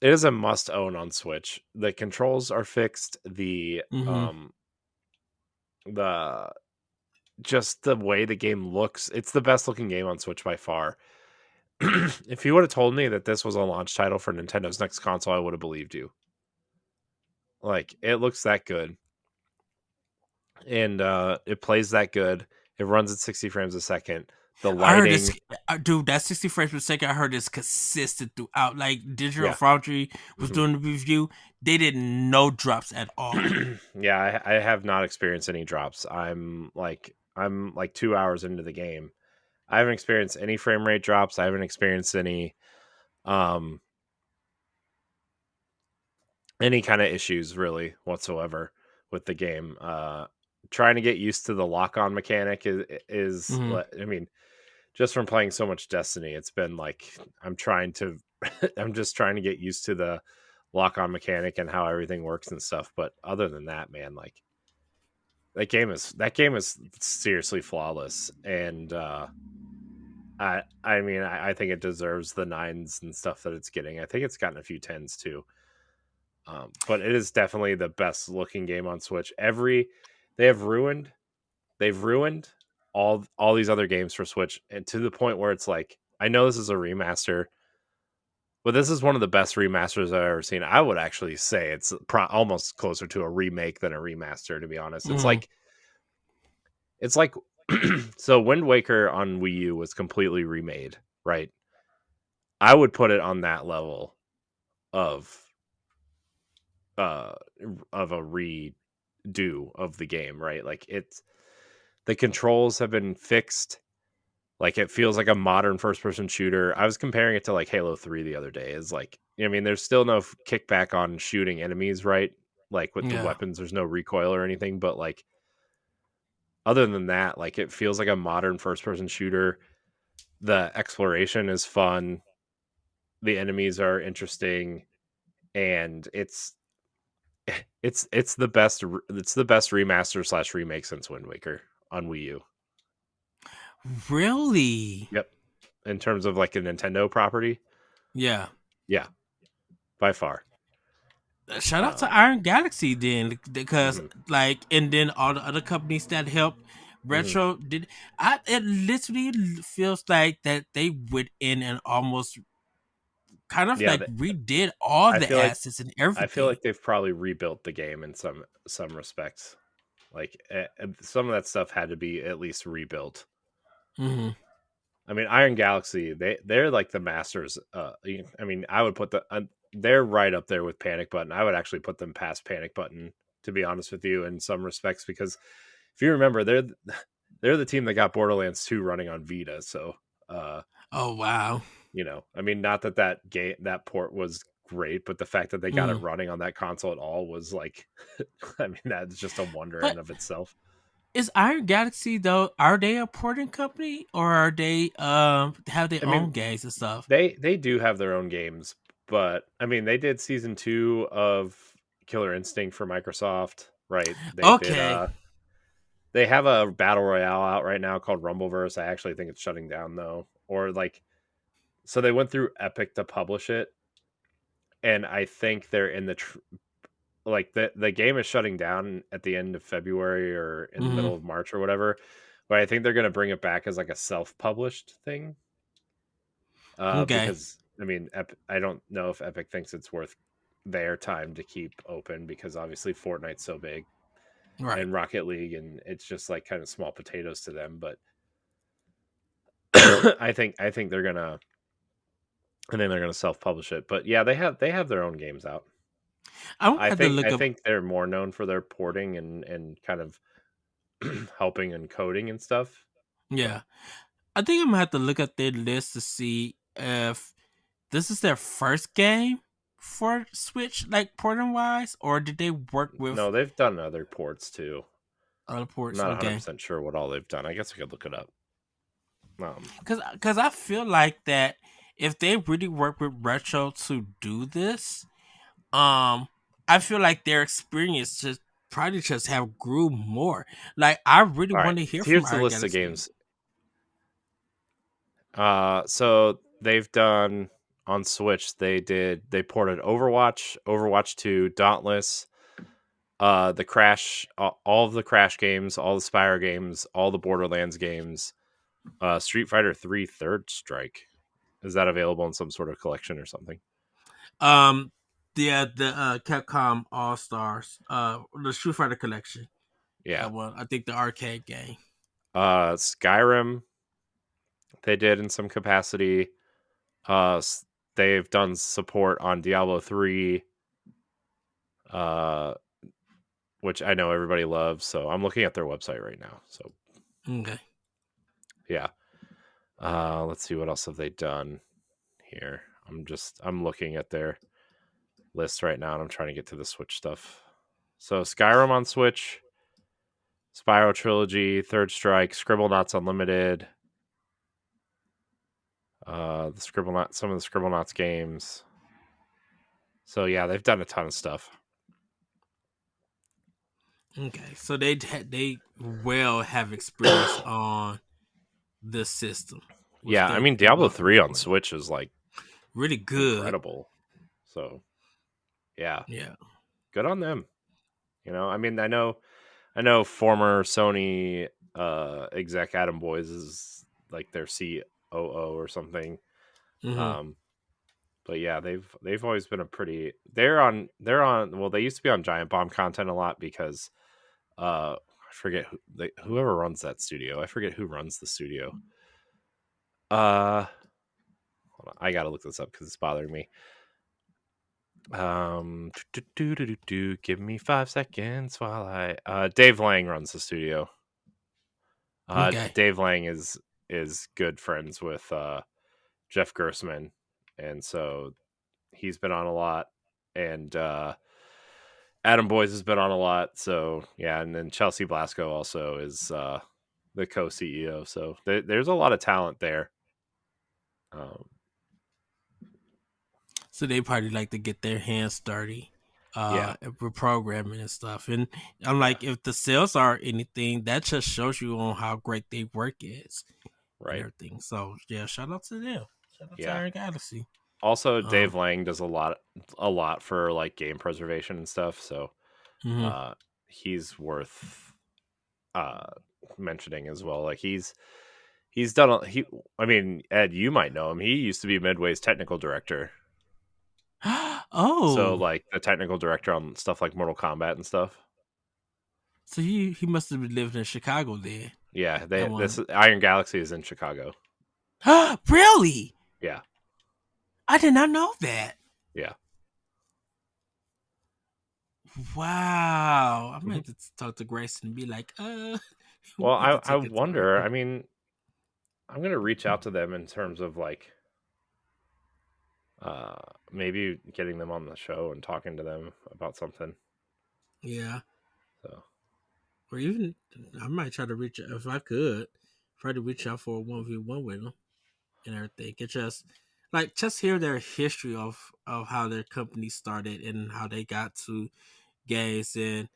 [SPEAKER 2] it is a must own on Switch. The controls are fixed.
[SPEAKER 1] Mm-hmm.
[SPEAKER 2] The just the way the game looks, it's the best looking game on Switch by far. if you would have told me that this was a launch title for Nintendo's next console, I would have believed you. Like, it looks that good, and it plays that good. It runs at 60 frames a second. The
[SPEAKER 1] I heard this,
[SPEAKER 2] lighting,
[SPEAKER 1] dude. That 60 frames per second, I heard is consistent throughout. Like Digital
[SPEAKER 2] yeah.
[SPEAKER 1] Foundry was
[SPEAKER 2] Mhm.
[SPEAKER 1] doing the review, they did no drops at all.
[SPEAKER 2] Yeah, I have not experienced any drops. I'm like 2 hours into the game. I haven't experienced any frame rate drops. I haven't experienced um any kind of issues really whatsoever with the game. Trying to get used to the lock on mechanic is
[SPEAKER 1] Hmm.
[SPEAKER 2] I mean, just from playing so much Destiny, it's been like I'm trying to I'm just trying to get used to the lock on mechanic and how everything works and stuff. But other than that, man, like that game is seriously flawless, and I think it deserves the nines and stuff that it's getting. I think it's gotten a few tens too. But it is definitely the best looking game on Switch. They have ruined they've ruined all these other games for Switch, and to the point where it's like, I know this is a remaster, but this is one of the best remasters I've ever seen. I would actually say it's almost closer to a remake than a remaster, to be honest.
[SPEAKER 1] Hmm.
[SPEAKER 2] It's like so Wind Waker on Wii U was completely remade, right? I would put it on that level of uh of a redo of the game, right? Like, it's the controls have been fixed. Like, it feels like a modern first person shooter. I was comparing it to like Halo 3 the other day. Is like, I mean, there's still no kickback on shooting enemies, right? Like, with the
[SPEAKER 1] Yeah.
[SPEAKER 2] weapons, there's no recoil or anything, but like, other than that, like, it feels like a modern first person shooter. The exploration is fun. The enemies are interesting, and it's the best remaster slash remake since Wind Waker on Wii U.
[SPEAKER 1] Really?
[SPEAKER 2] Yep. In terms of like a Nintendo property,
[SPEAKER 1] Yeah.
[SPEAKER 2] yeah, by far.
[SPEAKER 1] Shout out to
[SPEAKER 2] Um,
[SPEAKER 1] Iron Galaxy then, because
[SPEAKER 2] mhm,
[SPEAKER 1] like, and then all the other companies that helped
[SPEAKER 2] mhm.
[SPEAKER 1] Retro did. It literally feels like that they went in and almost kind of
[SPEAKER 2] Yeah,
[SPEAKER 1] like redid all
[SPEAKER 2] I
[SPEAKER 1] the
[SPEAKER 2] feel like
[SPEAKER 1] assets and
[SPEAKER 2] I feel
[SPEAKER 1] everything.
[SPEAKER 2] like they've probably rebuilt the game in some respects. Like, some of that stuff had to be at least rebuilt.
[SPEAKER 1] Hmm.
[SPEAKER 2] I mean, Iron Galaxy, they're like the masters. I mean, I would put they're right up there with Panic Button. I would actually put them past Panic Button, to be honest with you, in some respects, because if you remember, they're the team that got Borderlands 2 running on Vita. So, uh,
[SPEAKER 1] Oh wow.
[SPEAKER 2] I mean, not that that port was great, but the fact that they got it
[SPEAKER 1] Mm.
[SPEAKER 2] running on that console at all was like, I mean, that's just a wonder in
[SPEAKER 1] But
[SPEAKER 2] of itself.
[SPEAKER 1] is Iron Galaxy though? Are they a porting company or are they have their
[SPEAKER 2] I
[SPEAKER 1] own
[SPEAKER 2] mean,
[SPEAKER 1] games and stuff?
[SPEAKER 2] they do have their own games, but I mean, they did season 2 of Killer Instinct for Microsoft, right?
[SPEAKER 1] Okay.
[SPEAKER 2] They have a battle royale out right now called Rumbleverse. I actually think it's shutting down though. Or like, so they went through Epic to publish it, and I think they're in like, the game is shutting down at the end of February or in the
[SPEAKER 1] Hmm.
[SPEAKER 2] middle of March or whatever. But I think they're going to bring it back as like a self-published thing.
[SPEAKER 1] Okay.
[SPEAKER 2] Because I mean, I don't know if Epic thinks it's worth their time to keep open, because obviously Fortnite's so big
[SPEAKER 1] Right.
[SPEAKER 2] and Rocket League, and it's just like kind of small potatoes to them. But I think they're gonna self-publish it. But yeah, they have their own games out.
[SPEAKER 1] I'm gonna
[SPEAKER 2] I
[SPEAKER 1] have to
[SPEAKER 2] think
[SPEAKER 1] look
[SPEAKER 2] I
[SPEAKER 1] up.
[SPEAKER 2] think they're more known for their porting and kind of helping and coding and stuff. But
[SPEAKER 1] Yeah. I think I'm gonna have to look at their list to see if this is their first game for Switch, like porting wise, or did they work with
[SPEAKER 2] no, they've done other ports too.
[SPEAKER 1] other
[SPEAKER 2] I'm
[SPEAKER 1] ports?
[SPEAKER 2] not
[SPEAKER 1] Okay,
[SPEAKER 2] 100% sure what all they've done. I guess I could look it up.
[SPEAKER 1] because I feel like that if they really work with Retro to do this, I feel like their experience just probably just have grew more. Like I really
[SPEAKER 2] All right,
[SPEAKER 1] want to hear from
[SPEAKER 2] here's the
[SPEAKER 1] Iron
[SPEAKER 2] list of
[SPEAKER 1] Galaxy.
[SPEAKER 2] games. So they've done on Switch. They ported Overwatch, Overwatch 2, Dauntless, the Crash, all of the Crash games, all the Spyro games, all the Borderlands games, Street Fighter 3 Third Strike. Is that available in some sort of collection or something?
[SPEAKER 1] Um, the Capcom All Stars, the Street Fighter collection.
[SPEAKER 2] Yeah.
[SPEAKER 1] That one, I think the arcade game.
[SPEAKER 2] Skyrim, they did in some capacity. They've done support on Diablo 3, uh, which I know everybody loves. So I'm looking at their website right now. So
[SPEAKER 1] Okay.
[SPEAKER 2] yeah. Let's see what else have they done here. I'm looking at their list right now, and I'm trying to get to the Switch stuff. So Skyrim on Switch, Spyro Trilogy, Third Strike, Scribblenauts Unlimited, some of the Scribblenauts games. So yeah, they've done a ton of stuff.
[SPEAKER 1] Okay. So they well have experience on this system.
[SPEAKER 2] Yeah, I mean
[SPEAKER 1] Their
[SPEAKER 2] Diablo
[SPEAKER 1] wealth of
[SPEAKER 2] 3 on
[SPEAKER 1] experience.
[SPEAKER 2] Switch is like
[SPEAKER 1] Really good.
[SPEAKER 2] incredible. So yeah,
[SPEAKER 1] Yeah.
[SPEAKER 2] good on them. I mean, I know former Sony exec Adam Boyes is like their COO or something.
[SPEAKER 1] Mm-hmm.
[SPEAKER 2] Um, but yeah, they've always been a pretty. They're on. Well, they used to be on Giant Bomb content a lot because I forget whoever runs that studio. I forget who runs the studio. Hold on, I gotta look this up because it's bothering me. Give me 5 seconds while Dave Lang runs the studio.
[SPEAKER 1] Okay.
[SPEAKER 2] Dave Lang is good friends with Jeff Gersman, and so he's been on a lot, and Adam Boyes has been on a lot. So yeah, and then Chelsea Blasco also is the co-CEO. So there's a lot of talent there. Um,
[SPEAKER 1] So they probably like to get their hands dirty
[SPEAKER 2] yeah,
[SPEAKER 1] with programming and stuff. And I'm
[SPEAKER 2] yeah,
[SPEAKER 1] like, if the sales are anything, that just shows you on how great their work is and
[SPEAKER 2] right,
[SPEAKER 1] everything. So yeah, shout out to them. Shout out to
[SPEAKER 2] yeah.
[SPEAKER 1] Iron Galaxy.
[SPEAKER 2] Also,
[SPEAKER 1] Um,
[SPEAKER 2] Dave Lang does a lot for like game preservation and stuff. So
[SPEAKER 1] mhm.
[SPEAKER 2] uh, he's worth uh, mentioning as well. Like he's done he. I mean, Ed, you might know him. He used to be Midway's technical director. So
[SPEAKER 1] Oh,
[SPEAKER 2] like the technical director on stuff like Mortal Kombat and stuff.
[SPEAKER 1] so he must have been living in Chicago then.
[SPEAKER 2] Yeah,
[SPEAKER 1] That
[SPEAKER 2] this
[SPEAKER 1] one.
[SPEAKER 2] Iron Galaxy is in Chicago.
[SPEAKER 1] Really?
[SPEAKER 2] Yeah,
[SPEAKER 1] I did not know that.
[SPEAKER 2] yeah.
[SPEAKER 1] Wow. I
[SPEAKER 2] Mhm.
[SPEAKER 1] meant to talk to Grayson and be like, we
[SPEAKER 2] Well,
[SPEAKER 1] need to
[SPEAKER 2] I
[SPEAKER 1] take a tour.
[SPEAKER 2] wonder. I mean, I'm gonna reach out to them in terms of like uh maybe getting them on the show and talking to them about something.
[SPEAKER 1] Yeah.
[SPEAKER 2] So
[SPEAKER 1] Or even I might try to reach if I could, try to reach out for a 1v1 with them and everything. It just hear their history of how their company started and how they got to games and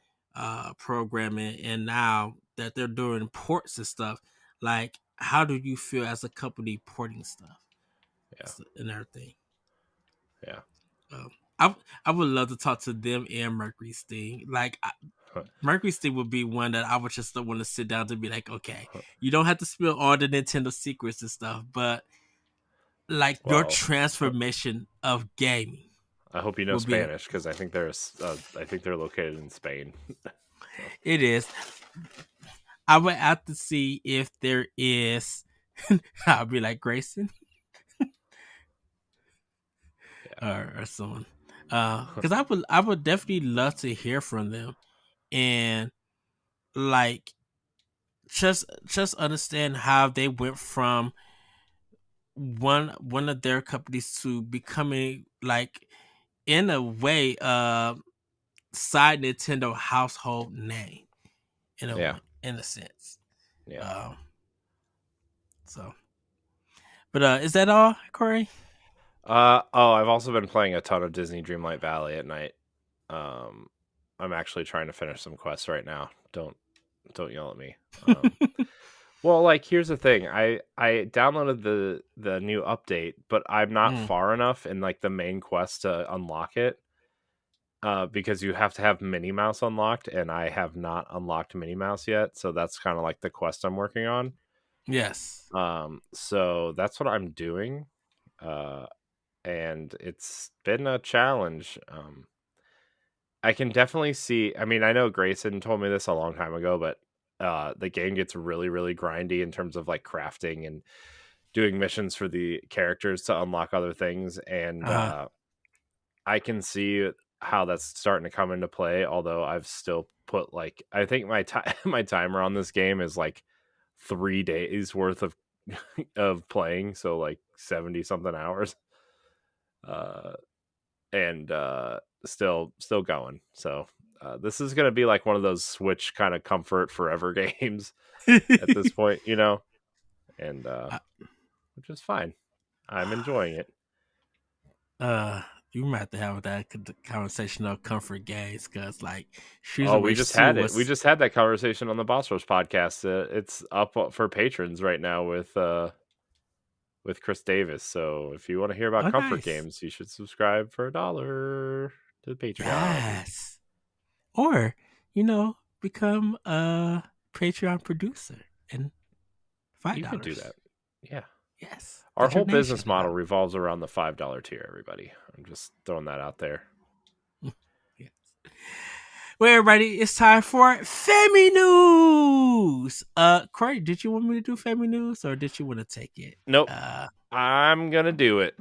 [SPEAKER 1] programming, and now that they're doing ports and stuff. Like, how do you feel as a company porting stuff
[SPEAKER 2] yeah,
[SPEAKER 1] and everything?
[SPEAKER 2] yeah.
[SPEAKER 1] Um, I would love to talk to them and Mercury Sting. Like, Mercury Sting would be one that I would just want to sit down to be like, okay, you don't have to spill all the Nintendo secrets and stuff, but like your
[SPEAKER 2] Well,
[SPEAKER 1] transformation of gaming
[SPEAKER 2] I hope you know
[SPEAKER 1] will be.
[SPEAKER 2] Spanish because I think they're located in Spain. So
[SPEAKER 1] It is. I would have to see if there is. I'll be like Grayson or someone,
[SPEAKER 2] yeah,
[SPEAKER 1] because I would definitely love to hear from them and like just understand how they went from one of their companies to becoming like in a way side Nintendo household name
[SPEAKER 2] yeah,
[SPEAKER 1] in a sense.
[SPEAKER 2] yeah.
[SPEAKER 1] Um, so, but is that all, Corey?
[SPEAKER 2] I've also been playing a ton of Disney Dreamlight Valley at night. Um, I'm actually trying to finish some quests right now. Don't yell at me. Well, like here's the thing. I downloaded the new update, but I'm not
[SPEAKER 1] Mm,
[SPEAKER 2] far enough in like the main quest to unlock it. Because you have to have Minnie Mouse unlocked, and I have not unlocked Minnie Mouse yet. So that's kind of like the quest I'm working on.
[SPEAKER 1] yes.
[SPEAKER 2] So that's what I'm doing. uh, and it's been a challenge. I can definitely see. I mean, I know Grayson told me this a long time ago, but the game gets really, really grindy in terms of like crafting and doing missions for the characters to unlock other things, and
[SPEAKER 1] Uh-huh.
[SPEAKER 2] I can see how that's starting to come into play. Although I've still put like I think my time my timer on this game is like 3 days worth of of playing, so like 70 something hours. Uh, and still going. So this is gonna be like one of those Switch kind of comfort forever games at this point, and
[SPEAKER 1] Uh,
[SPEAKER 2] which is fine. I'm enjoying it.
[SPEAKER 1] uh, you might have to have that conversation of comfort games because, like, Streets
[SPEAKER 2] Oh,
[SPEAKER 1] of
[SPEAKER 2] we
[SPEAKER 1] Rage
[SPEAKER 2] just
[SPEAKER 1] 2
[SPEAKER 2] had it. We
[SPEAKER 1] was
[SPEAKER 2] just had that conversation on the Boss Rush podcast. It's up for patrons right now with Chris Davis. So if you want to hear about
[SPEAKER 1] oh
[SPEAKER 2] comfort
[SPEAKER 1] nice.
[SPEAKER 2] games, you should subscribe for $1 to the Patreon.
[SPEAKER 1] Yes. Or, become a Patreon producer and
[SPEAKER 2] You could do
[SPEAKER 1] $5.
[SPEAKER 2] that. Yeah.
[SPEAKER 1] Yes.
[SPEAKER 2] Our
[SPEAKER 1] Get your
[SPEAKER 2] whole
[SPEAKER 1] name
[SPEAKER 2] business
[SPEAKER 1] shouted
[SPEAKER 2] model
[SPEAKER 1] out.
[SPEAKER 2] revolves around the $5 tier, everybody. I'm just throwing that out there.
[SPEAKER 1] Yes. Well, everybody, it's time for Family News. Corey, did you want me to do Family News or did you want to take it?
[SPEAKER 2] Nope.
[SPEAKER 1] Uh,
[SPEAKER 2] I'm going to do it.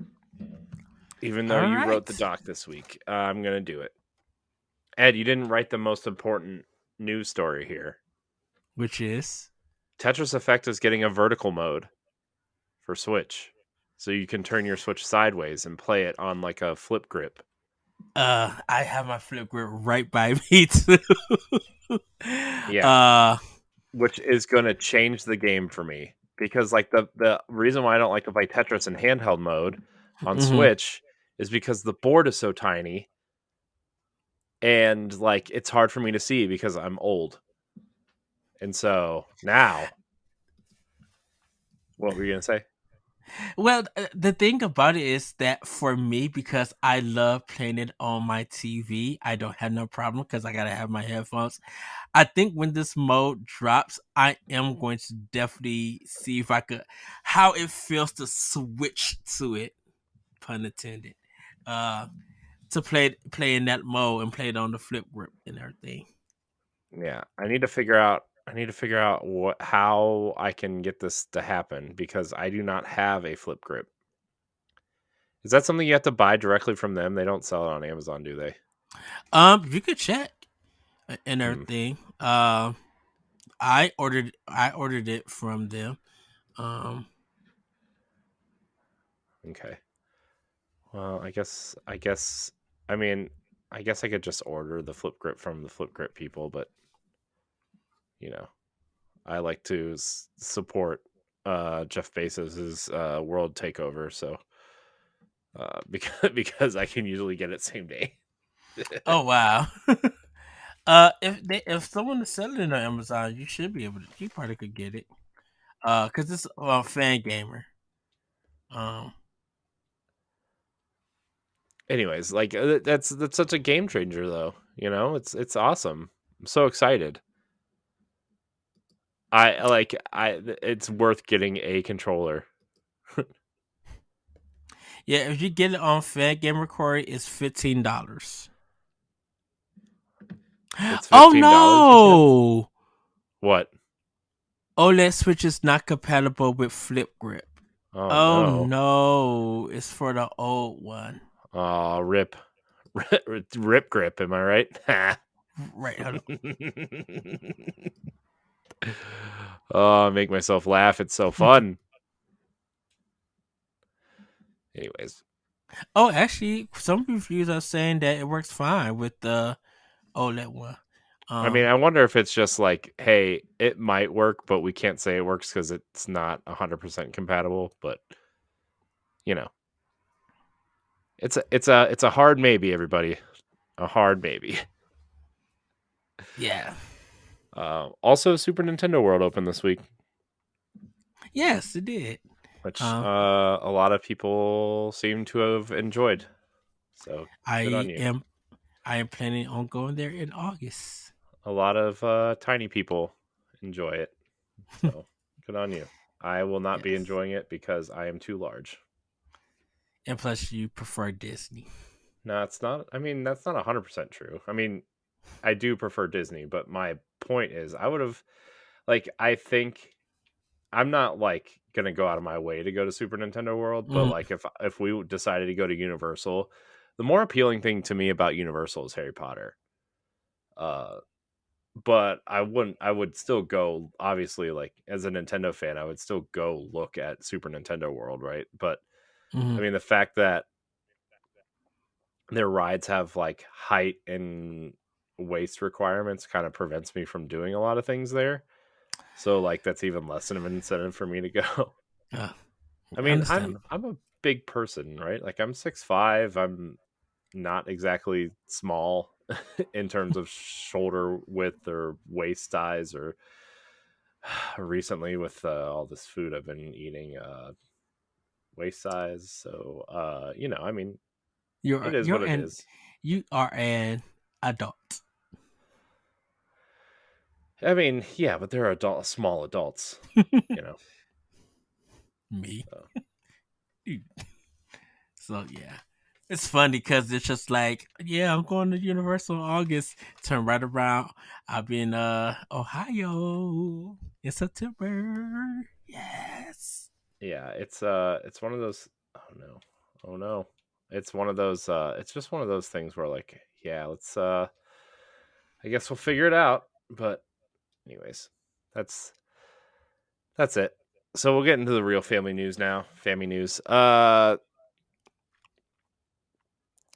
[SPEAKER 2] Even though
[SPEAKER 1] all
[SPEAKER 2] you wrote the
[SPEAKER 1] right.
[SPEAKER 2] doc this week, I'm going to do it. Ed, you didn't write the most important news story here.
[SPEAKER 1] Which is
[SPEAKER 2] Tetris Effect is getting a vertical mode for Switch. So you can turn your Switch sideways and play it on like a flip grip.
[SPEAKER 1] I have my flip grip right by me too.
[SPEAKER 2] Yeah.
[SPEAKER 1] uh
[SPEAKER 2] Which is going to change the game for me. Because like the reason why I don't like to play Tetris in handheld mode on
[SPEAKER 1] mhm.
[SPEAKER 2] Switch is because the board is so tiny and like it's hard for me to see because I'm old. And so now, what were you gonna say?
[SPEAKER 1] Well, the thing about it is that for me, because I love playing it on my TV, I don't have no problem because I gotta have my headphones. I think when this mode drops, I am going to definitely see if I could how it feels to switch to it, pun intended. Uh, to play in that mode and play it on the flip grip and everything.
[SPEAKER 2] Yeah, I need to figure out what how I can get this to happen because I do not have a flip grip. Is that something you have to buy directly from them? They don't sell it on Amazon, do they?
[SPEAKER 1] You could check and
[SPEAKER 2] Hmm.
[SPEAKER 1] everything. I ordered it from them. Um,
[SPEAKER 2] Okay. Well, I mean, I guess I could just order the flip grip from the flip grip people, but you know, I like to support Jeff Bezos's world takeover, so because I can usually get it same day.
[SPEAKER 1] oh wow. If someone is selling it on Amazon, you should be able to. You probably could get it. Cause it's fan gamer. Um,
[SPEAKER 2] Anyways, like that's such a game changer, though. It's awesome. I'm so excited. It's worth getting a controller.
[SPEAKER 1] yeah, if you get it on fan gamer Corey, it's $15.
[SPEAKER 2] It's
[SPEAKER 1] Oh
[SPEAKER 2] $15. You said
[SPEAKER 1] no!
[SPEAKER 2] what?
[SPEAKER 1] OLED Switch is not compatible with flip grip.
[SPEAKER 2] Oh
[SPEAKER 1] Oh
[SPEAKER 2] no!
[SPEAKER 1] no, it's for the old one.
[SPEAKER 2] Oh, rip, rip grip. Am I right?
[SPEAKER 1] Right, hold on.
[SPEAKER 2] Oh, I make myself laugh. It's so fun. Anyways,
[SPEAKER 1] Oh, actually, some reviews are saying that it works fine with the OLED one.
[SPEAKER 2] I mean,
[SPEAKER 1] Um,
[SPEAKER 2] I wonder if it's just like, hey, it might work, but we can't say it works because it's not 100% compatible. But you know, it's a hard maybe, everybody. A hard maybe.
[SPEAKER 1] yeah.
[SPEAKER 2] Also, Super Nintendo World opened this week,
[SPEAKER 1] Yes, it did.
[SPEAKER 2] which
[SPEAKER 1] Um,
[SPEAKER 2] a lot of people seem to have enjoyed. So good on
[SPEAKER 1] I
[SPEAKER 2] you.
[SPEAKER 1] am I am planning on going there in August.
[SPEAKER 2] A lot of tiny people enjoy it. So good on you. I will not be
[SPEAKER 1] Yes.
[SPEAKER 2] enjoying it because I am too large.
[SPEAKER 1] And plus, you prefer Disney.
[SPEAKER 2] No, it's not. I mean, that's not 100% true. I mean, I do prefer Disney, but my point is, I would have like. I think I'm not like gonna go out of my way to go to Super Nintendo World, but
[SPEAKER 1] Mhm.
[SPEAKER 2] like if we decided to go to Universal, the more appealing thing to me about Universal is Harry Potter. Uh, but I wouldn't. I would still go. Obviously, like as a Nintendo fan, I would still go look at Super Nintendo World, right? But I
[SPEAKER 1] Mhm.
[SPEAKER 2] mean, the fact that their rides have like height and waist requirements kind of prevents me from doing a lot of things there. So like that's even less of an incentive for me to go.
[SPEAKER 1] Uh,
[SPEAKER 2] I mean,
[SPEAKER 1] Understandable.
[SPEAKER 2] I'm a big person, right? Like I'm 6'5". I'm not exactly small in terms of shoulder width or waist size or recently with all this food I've been eating waist size. So I mean, it is what it is.
[SPEAKER 1] You are an adult.
[SPEAKER 2] I mean, yeah, but they're small adults, you know.
[SPEAKER 1] Me.
[SPEAKER 2] So
[SPEAKER 1] So yeah. It's funny because it's just like, yeah, I'm going to Universal in August. Turn right around. I'll be in Ohio in September. Yes.
[SPEAKER 2] yeah, it's one of those. Oh no, oh no, it's one of those. It's just one of those things where like, yeah, let's. I guess we'll figure it out. But anyways, that's that's it. So we'll get into the real family news now. Family news.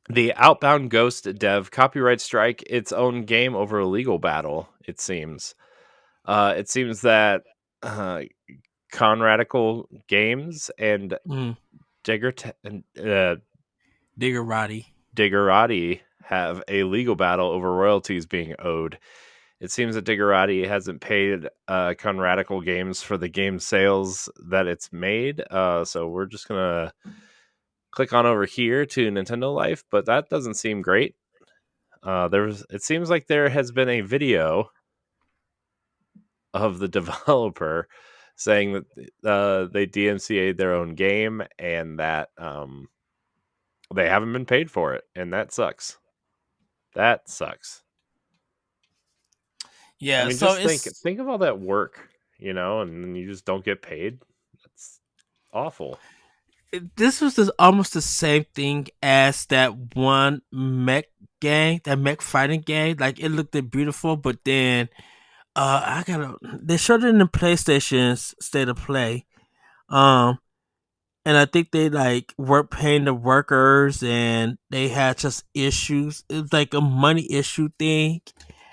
[SPEAKER 2] The Outbound Ghost dev copyright strike its own game over a legal battle. It seems. It seems that uh, Conradical Games and
[SPEAKER 1] Mm.
[SPEAKER 2] Digger and
[SPEAKER 1] Diggerati.
[SPEAKER 2] Diggerati have a legal battle over royalties being owed. It seems that Diggerati hasn't paid Conradical Games for the game sales that it's made. So we're just gonna click on over here to Nintendo Life, but that doesn't seem great. It seems like there has been a video of the developer saying that they DMCA'd their own game and that they haven't been paid for it, and that sucks. That sucks. I
[SPEAKER 1] Yeah,
[SPEAKER 2] mean,
[SPEAKER 1] so
[SPEAKER 2] just
[SPEAKER 1] it's
[SPEAKER 2] think of all that work, and then you just don't get paid. That's awful.
[SPEAKER 1] this was almost the same thing as that one mech game, that mech fighting game. Like it looked beautiful, but then I gotta they showed it in the PlayStation's state of play. Um and I think they like weren't paying the workers and they had just issues. It was like a money issue thing.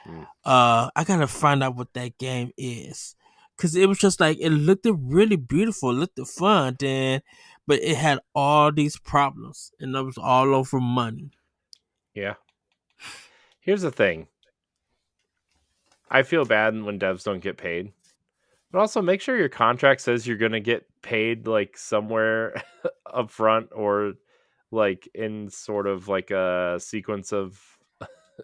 [SPEAKER 2] Mm,
[SPEAKER 1] I gotta find out what that game is. Cause it was just like it looked really beautiful, it looked fun, then but it had all these problems and it was all over money.
[SPEAKER 2] yeah. Here's the thing. I feel bad when devs don't get paid, but also make sure your contract says you're gonna get paid like somewhere up front or like in sort of like a sequence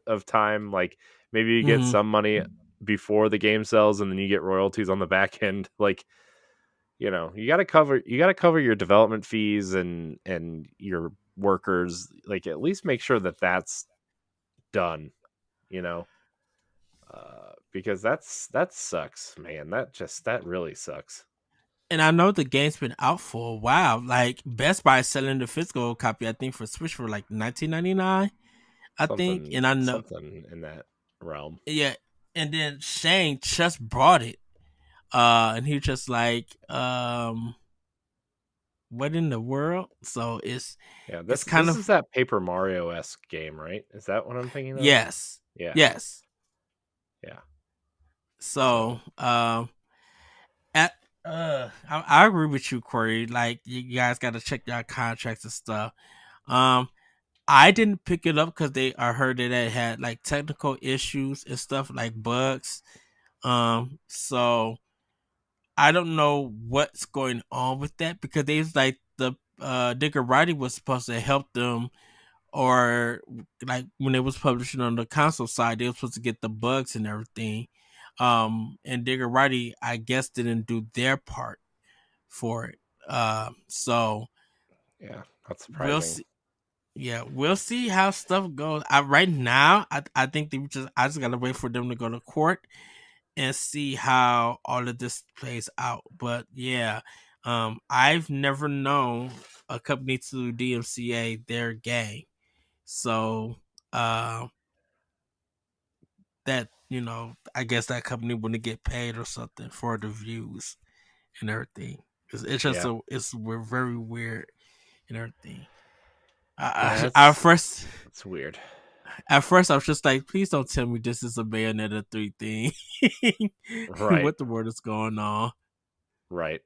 [SPEAKER 2] of time. Like maybe you get
[SPEAKER 1] Hmm.
[SPEAKER 2] some money before the game sells and then you get royalties on the back end. Like, you gotta cover your development fees and your workers. Like at least make sure that that's done, you know. Because that sucks, man. That really sucks.
[SPEAKER 1] And I know the game's been out for a while. Like Best Buy is selling the physical copy, I think, for Switch for like 19.99. I think, and I know,
[SPEAKER 2] Something in that realm.
[SPEAKER 1] yeah. And then Shane just brought it, and he was just like, what in the world? So
[SPEAKER 2] Yeah,
[SPEAKER 1] it's kind
[SPEAKER 2] this is
[SPEAKER 1] of
[SPEAKER 2] that Paper Mario esque game, right? Is that what I'm thinking of?
[SPEAKER 1] yes,
[SPEAKER 2] Yeah,
[SPEAKER 1] yes.
[SPEAKER 2] yeah.
[SPEAKER 1] So
[SPEAKER 2] So
[SPEAKER 1] at I agree with you, Corey. Like you guys got to check your contracts and stuff. Um, I didn't pick it up because I heard that it had like technical issues and stuff like bugs. So I don't know what's going on with that because they was like the Digger Writing was supposed to help them, or like when it was publishing on the console side, they were supposed to get the bugs and everything. And Digger Writing, I guess, didn't do their part for it. So
[SPEAKER 2] Yeah, not
[SPEAKER 1] We'll
[SPEAKER 2] surprising.
[SPEAKER 1] see. Yeah, we'll see how stuff goes. Right now, I think I just gotta wait for them to go to court and see how all of this plays out. But yeah, I've never known a company to DMCA their game, so uh, that I guess that company wouldn't get paid or something for the views and everything. It's just
[SPEAKER 2] Yeah,
[SPEAKER 1] we're very weird and everything.
[SPEAKER 2] yeah,
[SPEAKER 1] Our first
[SPEAKER 2] it's weird.
[SPEAKER 1] At first, I was just like, please don't tell me this is a Bayonetta 3 thing.
[SPEAKER 2] Right,
[SPEAKER 1] What the word is going on?
[SPEAKER 2] right.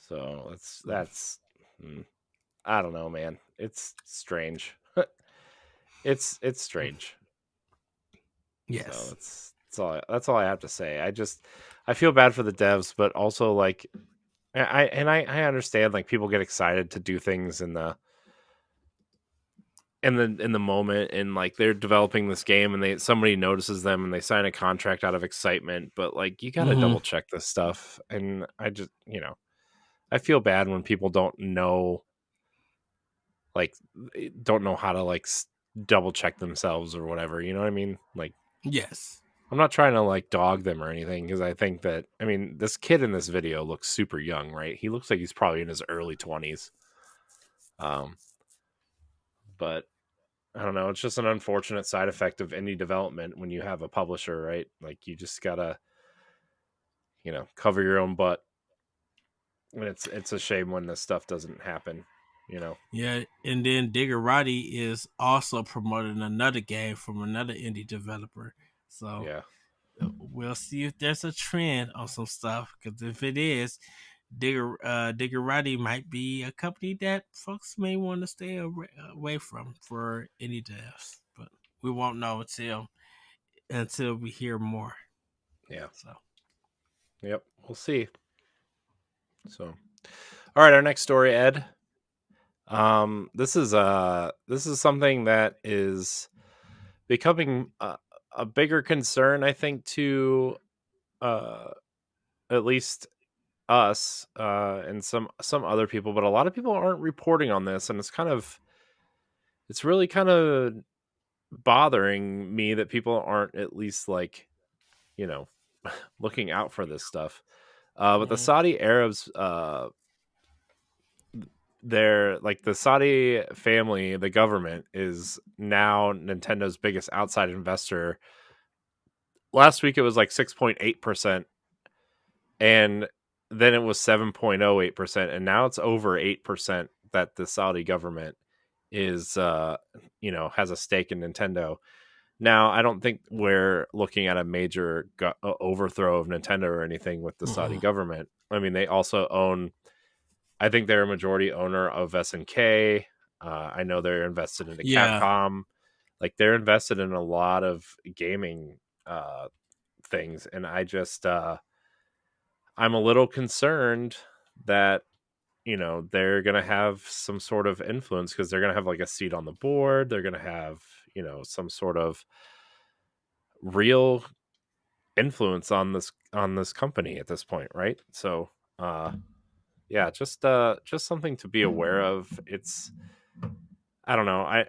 [SPEAKER 2] So
[SPEAKER 1] So,
[SPEAKER 2] hmm, I don't know, man. It's strange. It's strange. So
[SPEAKER 1] yes.
[SPEAKER 2] that's all I have to say. I feel bad for the devs, but also like I understand like people get excited to do things in the moment, and like they're developing this game and somebody notices them and they sign a contract out of excitement, but like you got to
[SPEAKER 1] Hmm.
[SPEAKER 2] double check this stuff. And I feel bad when people like don't know how to like double check themselves or whatever, you know what I mean? Like
[SPEAKER 1] Yes.
[SPEAKER 2] I'm not trying to like dog them or anything, because I think that, I mean, this kid in this video looks super young, right? He looks like he's probably in his early 20s. Um, but I don't know. It's just an unfortunate side effect of indie development when you have a publisher, right? Like you just gotta, cover your own butt. And it's a shame when this stuff doesn't happen, you know?
[SPEAKER 1] Yeah. And then Diggerati is also promoting another game from another indie developer. So
[SPEAKER 2] Yeah.
[SPEAKER 1] we'll see if there's a trend on some stuff. Because if it is, Diggerati might be a company that folks may want to stay away from for indie devs. But we won't know until we hear more.
[SPEAKER 2] Yeah.
[SPEAKER 1] So
[SPEAKER 2] Yep. We'll see. So, all right, our next story, Ed. This is something that is becoming a bigger concern, I think, to uh, at least us and some other people, but a lot of people aren't reporting on this, and it's really kind of bothering me that people aren't at least like you know looking out for this stuff. But the
[SPEAKER 1] mhm.
[SPEAKER 2] Saudi Arabs, they're like the Saudi family, the government is now Nintendo's biggest outside investor. Last week it was like 6.8%, and then it was 7.08%, and now it's over 8% that the Saudi government is has a stake in Nintendo. Now, I don't think we're looking at a major overthrow of Nintendo or anything with the Saudi
[SPEAKER 1] Mm-mm.
[SPEAKER 2] government. I mean, they also own, I think they're a majority owner of SNK. I know they're invested into
[SPEAKER 1] Yeah,
[SPEAKER 2] Capcom. Like they're invested in a lot of gaming things, and I'm a little concerned that they're gonna have some sort of influence, because they're gonna have like a seat on the board. They're gonna have some sort of real influence on this company at this point, right? So yeah, just something to be aware of. It's I don't know. I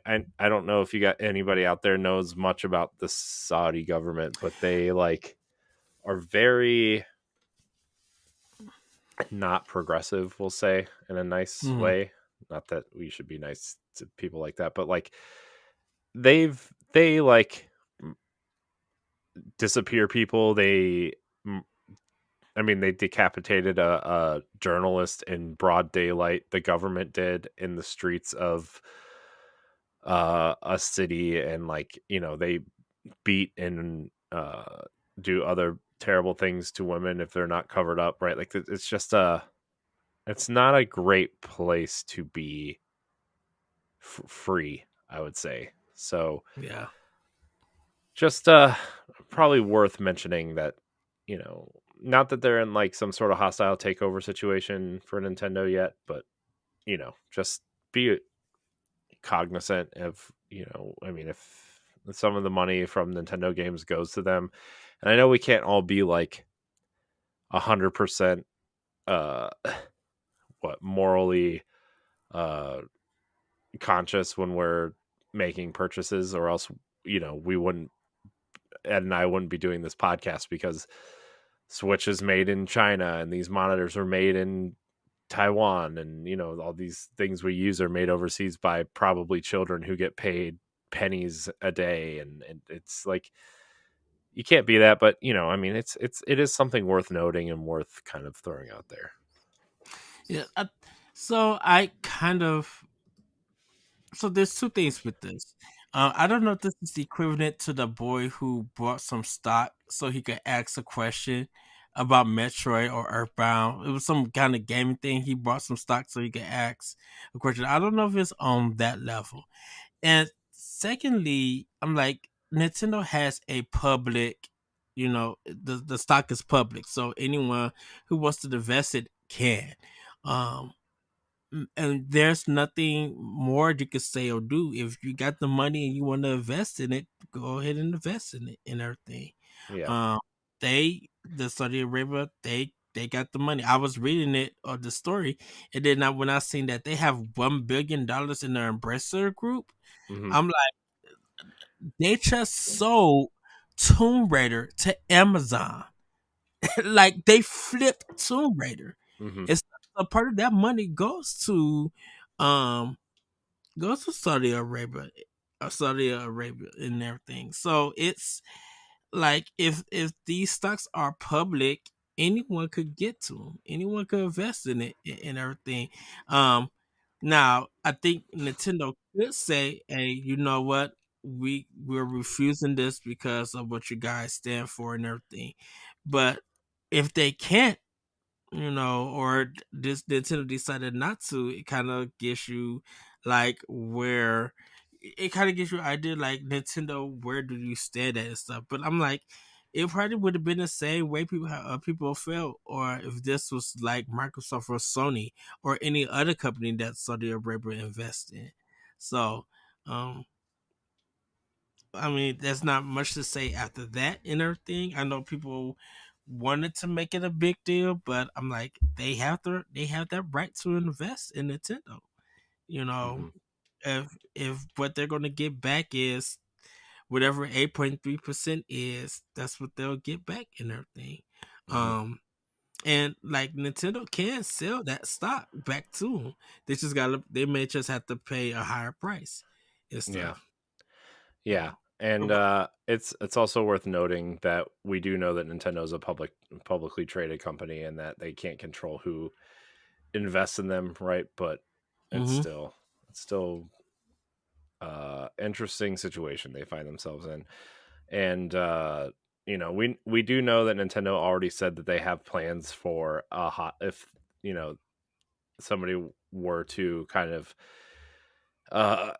[SPEAKER 2] don't know if you got anybody out there knows much about the Saudi government, but they like are very not progressive, we'll say, in a nice
[SPEAKER 1] mm-hmm.
[SPEAKER 2] way. Not that we should be nice to people like that, but like they like disappear people. I mean, they decapitated a journalist in broad daylight. The government did, in the streets of a city, and like they beat and do other terrible things to women if they're not covered up, right? Like it's just it's not a great place to be free, I would say. So
[SPEAKER 1] Yeah.
[SPEAKER 2] just probably worth mentioning that you know not that they're in like some sort of hostile takeover situation for Nintendo yet, but just be cognizant of I mean, if some of the money from Nintendo games goes to them, and I know we can't all be like 100% uh morally uh conscious when we're making purchases, or else we wouldn't, Ed and I wouldn't be doing this podcast, because Switch is made in China and these monitors are made in Taiwan, and all these things we use are made overseas by probably children who get paid pennies a day, and it's like you can't be that. But I mean, it is something worth noting and worth kind of throwing out there.
[SPEAKER 1] Yeah. So I kind of so there's two things with this. I don't know if this is equivalent to the boy who bought some stock so he could ask a question about Metroid or Earthbound. It was some kind of gaming thing. He bought some stock so he could ask a question. I don't know if it's on that level. And secondly, I'm like, Nintendo has a public, the stock is public, so anyone who wants to invest it can. Um, and there's nothing more you could say or do. If you got the money and you want to invest in it, go ahead and invest in it and everything.
[SPEAKER 2] Yeah.
[SPEAKER 1] Um, the Saudi Arabia, they got the money. I was reading it or the story, and then when I seen that they have $1 billion in their Embracer group,
[SPEAKER 2] Hmm.
[SPEAKER 1] I'm like, they just sold Tomb Raider to Amazon. Like they flipped Tomb Raider.
[SPEAKER 2] Hmm.
[SPEAKER 1] It's a part of that money um goes to Saudi Arabia and everything. So it's like if these stocks are public, anyone could get to them. Anyone could invest in it and everything. Um, Now I think Nintendo could say, "Hey, you know what? We're refusing this because of what you guys stand for and everything." But if they can't, or this Nintendo decided not to, it kind of gives you like where it kind of gives you an idea like Nintendo, where do you stand at and stuff. But I'm like, it probably would have been the same way people felt, or if this was like Microsoft or Sony or any other company that Saudi Arabia invest in. So, um, I mean, there's not much to say after that and everything. I know people wanted to make it a big deal, but I'm like, they have that right to invest in Nintendo. You know,
[SPEAKER 2] Hmm.
[SPEAKER 1] if what they're gonna get back is whatever 8.3% is, that's what they'll get back and everything.
[SPEAKER 2] Hmm.
[SPEAKER 1] Um and like Nintendo can sell that stock back to them. They may just have to pay a higher price and
[SPEAKER 2] Yeah.
[SPEAKER 1] stuff.
[SPEAKER 2] Yeah. And it's also worth noting that we do know that Nintendo is a publicly traded company, and that they can't control who invests in them, right? But it's
[SPEAKER 1] Mm-hmm.
[SPEAKER 2] still it's still interesting situation they find themselves in. And we do know that Nintendo already said that they have plans for a hot, if you know somebody were to kind of uh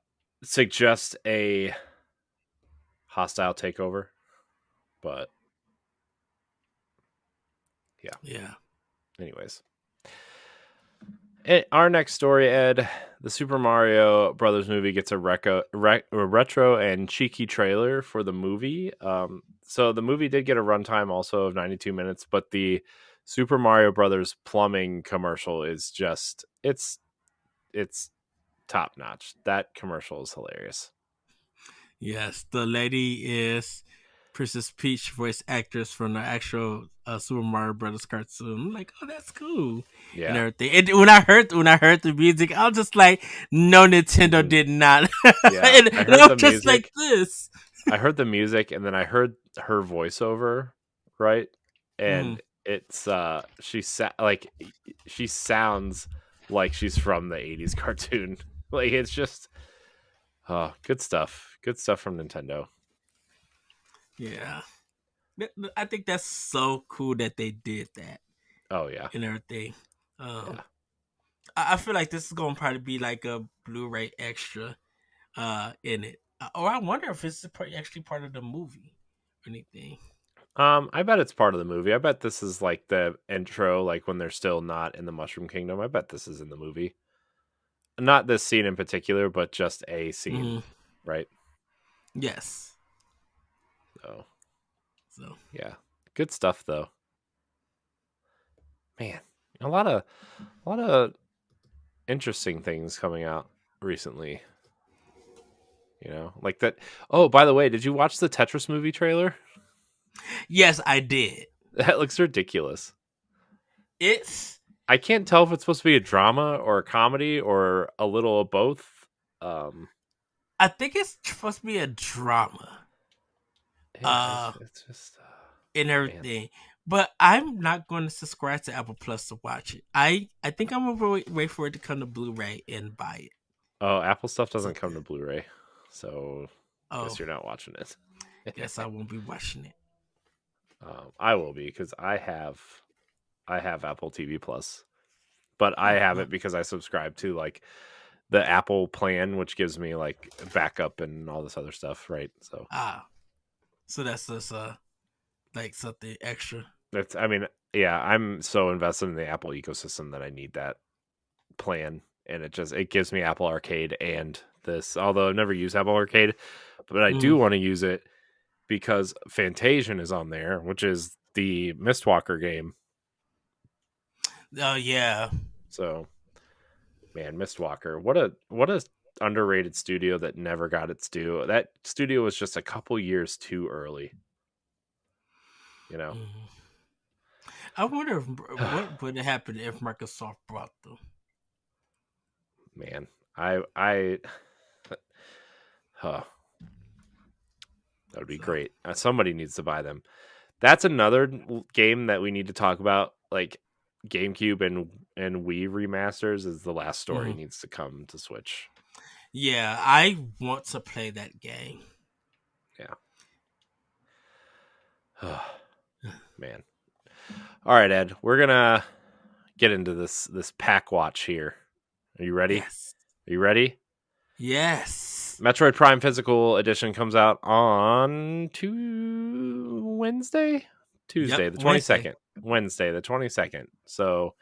[SPEAKER 2] suggest a hostile takeover. But yeah,
[SPEAKER 1] Yeah.
[SPEAKER 2] anyways, our next story, Ed, the Super Mario Brothers movie gets a retro and cheeky trailer for the movie. So the movie did get a runtime also of 92 minutes, but the Super Mario Brothers plumbing commercial is just it's top notch. That commercial is hilarious.
[SPEAKER 1] Yes, the lady is Princess Peach, voice actress from the actual Super Mario Brothers cartoon. I'm like, oh, that's cool and
[SPEAKER 2] Yeah.
[SPEAKER 1] everything. And when I heard the music, I was just like, no, Nintendo
[SPEAKER 2] Mhm.
[SPEAKER 1] did not.
[SPEAKER 2] Yeah,
[SPEAKER 1] And I was just like this.
[SPEAKER 2] I heard the music, and then I heard her voiceover, right?
[SPEAKER 1] Hmm.
[SPEAKER 2] And it's she sounds like she's from the 80s cartoon. Like it's just good stuff. Good stuff from Nintendo.
[SPEAKER 1] Yeah, I think that's so cool that they did that
[SPEAKER 2] Oh yeah.
[SPEAKER 1] and everything. Um,
[SPEAKER 2] Yeah.
[SPEAKER 1] I feel like this is gonna probably be like a Blu-ray extra in it. Or I wonder if it's actually part of the movie or anything.
[SPEAKER 2] I bet it's part of the movie. I bet this is like the intro, like when they're still not in the Mushroom Kingdom. I bet this is in the movie. Not this scene in particular, but just a scene,
[SPEAKER 1] Hmm.
[SPEAKER 2] right?
[SPEAKER 1] Yes.
[SPEAKER 2] So
[SPEAKER 1] So
[SPEAKER 2] yeah. Good stuff though. Man, a lot of interesting things coming out recently. Like that. Oh, by the way, did you watch the Tetris movie trailer?
[SPEAKER 1] Yes, I did.
[SPEAKER 2] That looks ridiculous.
[SPEAKER 1] It's
[SPEAKER 2] I can't tell if it's supposed to be a drama or a comedy or a little of both. Um,
[SPEAKER 1] I think it's supposed to be a drama.
[SPEAKER 2] yeah,
[SPEAKER 1] Uh
[SPEAKER 2] it's just
[SPEAKER 1] and
[SPEAKER 2] man.
[SPEAKER 1] everything. But I'm not going to subscribe to Apple Plus to watch it. I think I'm gonna wait for it to come to Blu-ray and buy it.
[SPEAKER 2] Oh, Apple stuff
[SPEAKER 1] So
[SPEAKER 2] doesn't come to Blu-ray, so
[SPEAKER 1] oh,
[SPEAKER 2] guess you're not watching it.
[SPEAKER 1] guess I won't be watching it.
[SPEAKER 2] I will be because I have Apple TV Plus, but I
[SPEAKER 1] Oh
[SPEAKER 2] have
[SPEAKER 1] no.
[SPEAKER 2] it because I subscribe to like the Apple plan, which gives me like backup and all this other stuff, right? So
[SPEAKER 1] Ah. So that's just like something extra.
[SPEAKER 2] that's, I mean, yeah, I'm so invested in the Apple ecosystem that I need that plan, and it gives me Apple Arcade and this. Although I've never used Apple Arcade, but I do
[SPEAKER 1] Mm.
[SPEAKER 2] want to use it because Fantasian is on there, which is the Mistwalker game.
[SPEAKER 1] Oh yeah.
[SPEAKER 2] So, man, Mistwalker, what a underrated studio that never got its due. That studio was just a couple years too early, you know.
[SPEAKER 1] Mm. I wonder what would happen if Microsoft brought them.
[SPEAKER 2] Man, I huh, that would be
[SPEAKER 1] So
[SPEAKER 2] great. Somebody needs to buy them. That's another game that we need to talk about, like GameCube and Wii remasters. Is The Last Story
[SPEAKER 1] mhm.
[SPEAKER 2] needs to come to Switch.
[SPEAKER 1] Yeah, I want to play that game.
[SPEAKER 2] Yeah. Man. All right, Ed. We're gonna get into this pack watch here. Are you ready?
[SPEAKER 1] Yes.
[SPEAKER 2] Are you ready?
[SPEAKER 1] Yes.
[SPEAKER 2] Metroid Prime Physical Edition comes out on
[SPEAKER 1] Yep.
[SPEAKER 2] Tuesday, the
[SPEAKER 1] Wednesday.
[SPEAKER 2] 22nd. Wednesday, the 22nd. So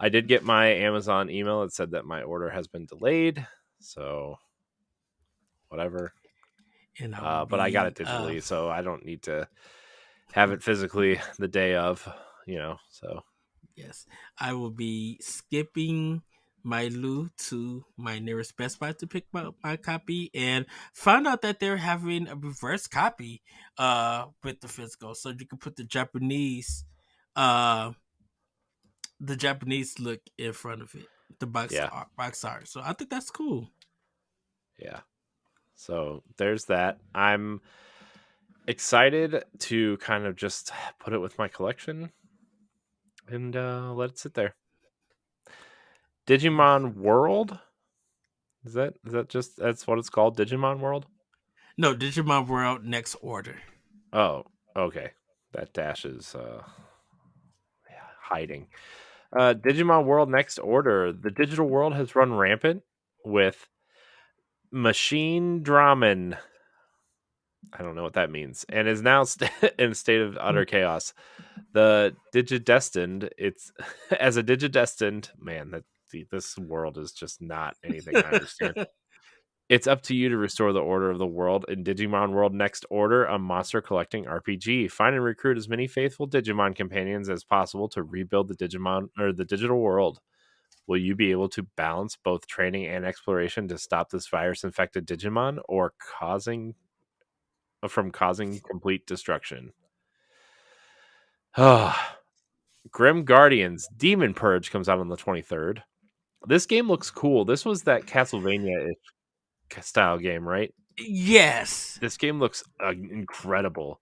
[SPEAKER 2] I did get my Amazon email. It said that my order has been delayed. So whatever.
[SPEAKER 1] And I will
[SPEAKER 2] But I got it
[SPEAKER 1] be
[SPEAKER 2] digitally, so I don't need to have it physically the day of, so
[SPEAKER 1] yes. I will be skipping my Lou to my nearest Best Buy to pick up my copy and found out that they're having a reverse copy with the physical. So you can put uh the Japanese look in front of it. The
[SPEAKER 2] yeah,
[SPEAKER 1] box art. So I think that's cool.
[SPEAKER 2] yeah. So there's that. I'm excited to kind of just put it with my collection and let it sit there. Digimon World? Is that just that's what it's called? Digimon World?
[SPEAKER 1] No, Digimon World Next Order.
[SPEAKER 2] Oh, okay. That dash is hiding. Digimon World Next Order. The digital world has run rampant with machine Draman. I don't know what that means, and is now in a state of utter chaos. The Digidestined, it's as a Digidestined man. This world is just not anything I understand. It's up to you to restore the order of the world in Digimon World Next Order, a monster collecting RPG. Find and recruit as many faithful Digimon companions as possible to rebuild the Digimon or the digital world. Will you be able to balance both training and exploration to stop this virus-infected Digimon, or causing complete destruction? Grim Guardians Demon Purge comes out on the 23rd. This game looks cool. This was that Castlevania style game, right?
[SPEAKER 1] Yes.
[SPEAKER 2] This game looks incredible.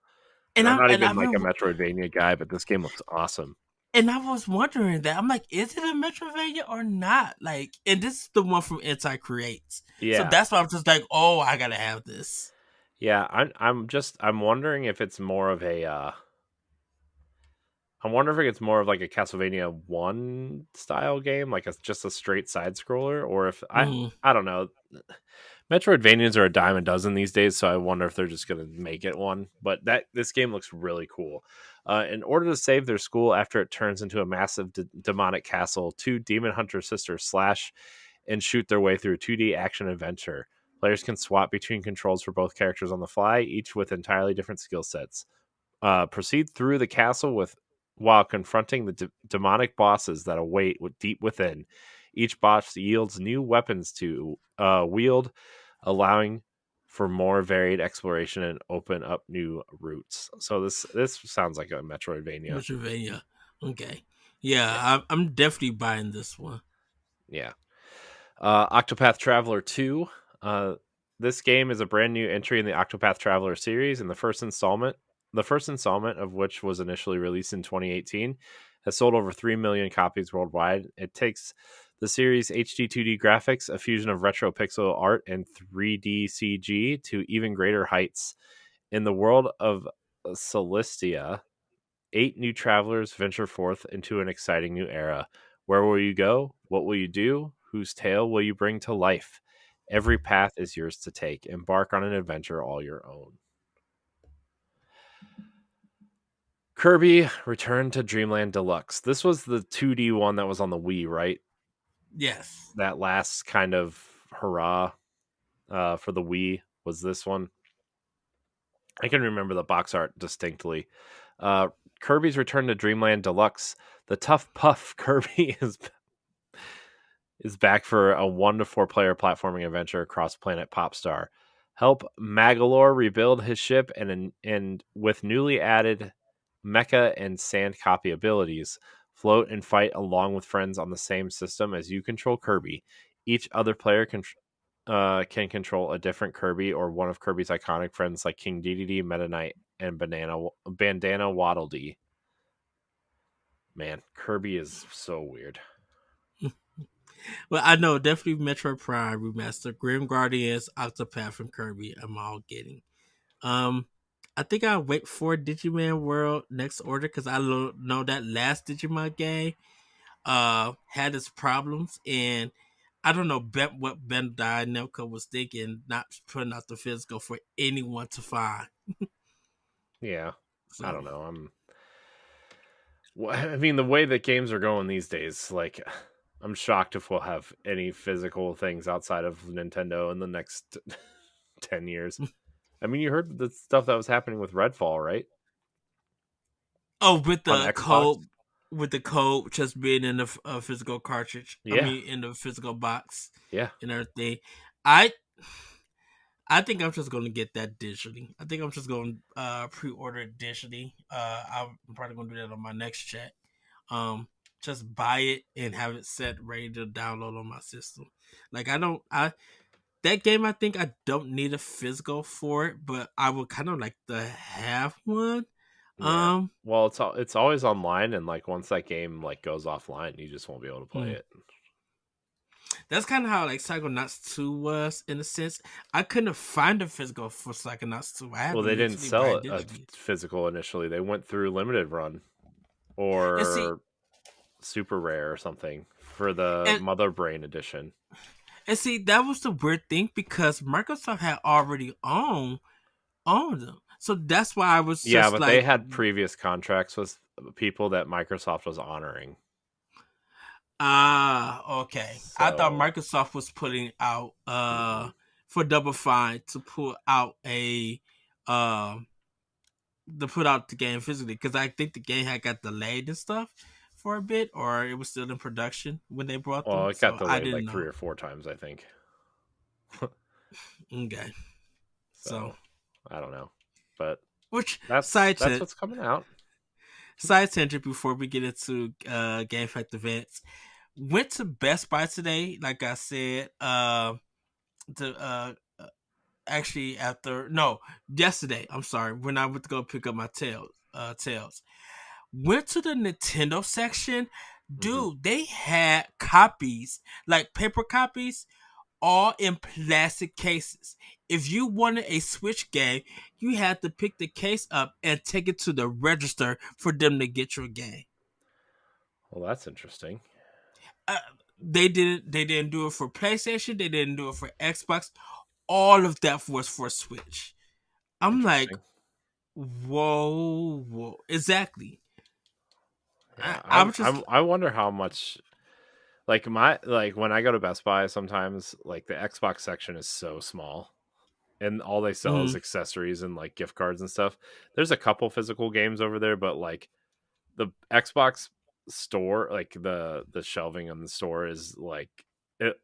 [SPEAKER 2] And
[SPEAKER 1] And
[SPEAKER 2] I'm
[SPEAKER 1] I
[SPEAKER 2] not
[SPEAKER 1] and
[SPEAKER 2] even
[SPEAKER 1] I've
[SPEAKER 2] like a
[SPEAKER 1] been
[SPEAKER 2] Metroidvania guy, but this game looks awesome.
[SPEAKER 1] and I was wondering that. I'm like, is it a Metrovania or not? Like, and this is the one from Anti Creates. So
[SPEAKER 2] Yeah.
[SPEAKER 1] that's why I'm just like, oh, I gotta have this.
[SPEAKER 2] Yeah, I'm wondering if it's more of a I wonder if it's more of like a Castlevania 1 style game, like just a straight side scroller, or if
[SPEAKER 1] Mm.
[SPEAKER 2] I don't know. Metroidvanias are a dime a dozen these days, so I wonder if they're just going to make it one. But this game looks really cool. In order to save their school after it turns into a massive demonic castle, two demon hunter sisters slash and shoot their way through a 2D action adventure. Players can swap between controls for both characters on the fly, each with entirely different skill sets. Proceed through the castle while confronting the demonic bosses that await deep within. Each boss yields new weapons to wield, allowing for more varied exploration and open up new routes. So this sounds like a Metroidvania.
[SPEAKER 1] Pennsylvania. Okay.
[SPEAKER 2] Yeah,
[SPEAKER 1] Yeah, I'm definitely buying this one.
[SPEAKER 2] yeah. Octopath Traveler 2. Uh, this game is a brand new entry in the Octopath Traveler series, and the first installment of which was initially released in 2018, has sold over 3 million copies worldwide. It takes the series' HD 2D graphics, a fusion of retro pixel art and 3D CG, to even greater heights. In the world of Celestia, 8 new travelers venture forth into an exciting new era. Where will you go? What will you do? Whose tale will you bring to life? Every path is yours to take. Embark on an adventure all your own. Kirby Return to Dreamland Deluxe. This was the 2D one that was on the Wii, right?
[SPEAKER 1] Yes.
[SPEAKER 2] That last kind of hurrah for the Wii was this one. I can remember the box art distinctly. Uh, Kirby's Return to Dreamland Deluxe. The tough puff Kirby is back for a 1 to 4 player platforming adventure across planet Popstar. Help Magalore rebuild his ship and with newly added mecha and sand copy abilities, float and fight along with friends on the same system as you control Kirby. Each other player can control a different Kirby or one of Kirby's iconic friends like King Dedede, Meta Knight, and Bandana Waddle Dee. Man, Kirby is so weird.
[SPEAKER 1] Well, I know definitely Metroid Prime Remaster, Grim Guardians, Octopath, and Kirby. I'm all getting. Um, I think I'll wait for Digimon World next order because I know that last Digimon game had its problems, and I don't know what Bandai Namco was thinking, not putting out the physical for anyone to find.
[SPEAKER 2] Yeah, I
[SPEAKER 1] So
[SPEAKER 2] don't know. I mean, the way that games are going these days, like, I'm shocked if we'll have any physical things outside of Nintendo in the next 10 years. I mean, you heard the stuff that was happening with Redfall, right?
[SPEAKER 1] oh, with
[SPEAKER 2] On
[SPEAKER 1] the
[SPEAKER 2] Xbox?
[SPEAKER 1] code just being in the physical cartridge. I
[SPEAKER 2] Yeah,
[SPEAKER 1] mean, in the physical box
[SPEAKER 2] yeah,
[SPEAKER 1] and everything. I I think I'm just going to get that digitally. I think I'm just going to pre-order it digitally. I'm probably going to do that on my next chat. Um, just buy it and have it set ready to download on my system. Like I don't, I that game I think I don't need a physical for it, but I would kind of like to have one.
[SPEAKER 2] yeah.
[SPEAKER 1] Um,
[SPEAKER 2] Well, it's always online, and like once that game like goes offline, you just won't be able to play
[SPEAKER 1] hmm.
[SPEAKER 2] it.
[SPEAKER 1] That's kind of how like Psychonauts 2 was in a sense. I couldn't find a physical for Psychonauts 2. I had
[SPEAKER 2] Well,
[SPEAKER 1] to
[SPEAKER 2] they didn't
[SPEAKER 1] literally buy
[SPEAKER 2] sell
[SPEAKER 1] it
[SPEAKER 2] a
[SPEAKER 1] digitally.
[SPEAKER 2] physical initially. They went through limited run
[SPEAKER 1] And see,
[SPEAKER 2] or super rare or something for the
[SPEAKER 1] and
[SPEAKER 2] Mother Brain edition.
[SPEAKER 1] and see, that was the weird thing because Microsoft had already owned them. So that's why I was
[SPEAKER 2] Yeah,
[SPEAKER 1] just
[SPEAKER 2] but they
[SPEAKER 1] like,
[SPEAKER 2] had previous contracts with people that Microsoft was honoring.
[SPEAKER 1] okay. I thought
[SPEAKER 2] So,
[SPEAKER 1] Microsoft was putting out
[SPEAKER 2] mm-mm.
[SPEAKER 1] for Double Fine to put out a uh to put out the game physically because I think the game had got delayed and stuff for a bit, or it was still in production when they brought
[SPEAKER 2] Well,
[SPEAKER 1] them.
[SPEAKER 2] it got
[SPEAKER 1] So I
[SPEAKER 2] delayed
[SPEAKER 1] didn't
[SPEAKER 2] like 3
[SPEAKER 1] know.
[SPEAKER 2] or 4 times, I think.
[SPEAKER 1] Okay. So
[SPEAKER 2] So, I don't know. But
[SPEAKER 1] which
[SPEAKER 2] that's what's coming out.
[SPEAKER 1] side tangent before we get into Game Fact events. Went to Best Buy today, like I said, to actually after no yesterday. I'm sorry, when I went to go pick up my tails. Went to the Nintendo section,
[SPEAKER 2] Mhm.
[SPEAKER 1] dude. They had copies, like paper copies, all in plastic cases. If you wanted a Switch game, you had to pick the case up and take it to the register for them to get your game.
[SPEAKER 2] Well, that's interesting.
[SPEAKER 1] Uh, they didn't do it for PlayStation. They didn't do it for Xbox. All of that was for Switch. I'm like,
[SPEAKER 2] Interesting.
[SPEAKER 1] whoa. Exactly.
[SPEAKER 2] Yeah,
[SPEAKER 1] I was just
[SPEAKER 2] I wonder how much like when I go to Best Buy sometimes like the Xbox section is so small and all they sell is
[SPEAKER 1] mm,
[SPEAKER 2] accessories and like gift cards and stuff. There's a couple physical games over there, but like the Xbox store, like the shelving on the store is like it,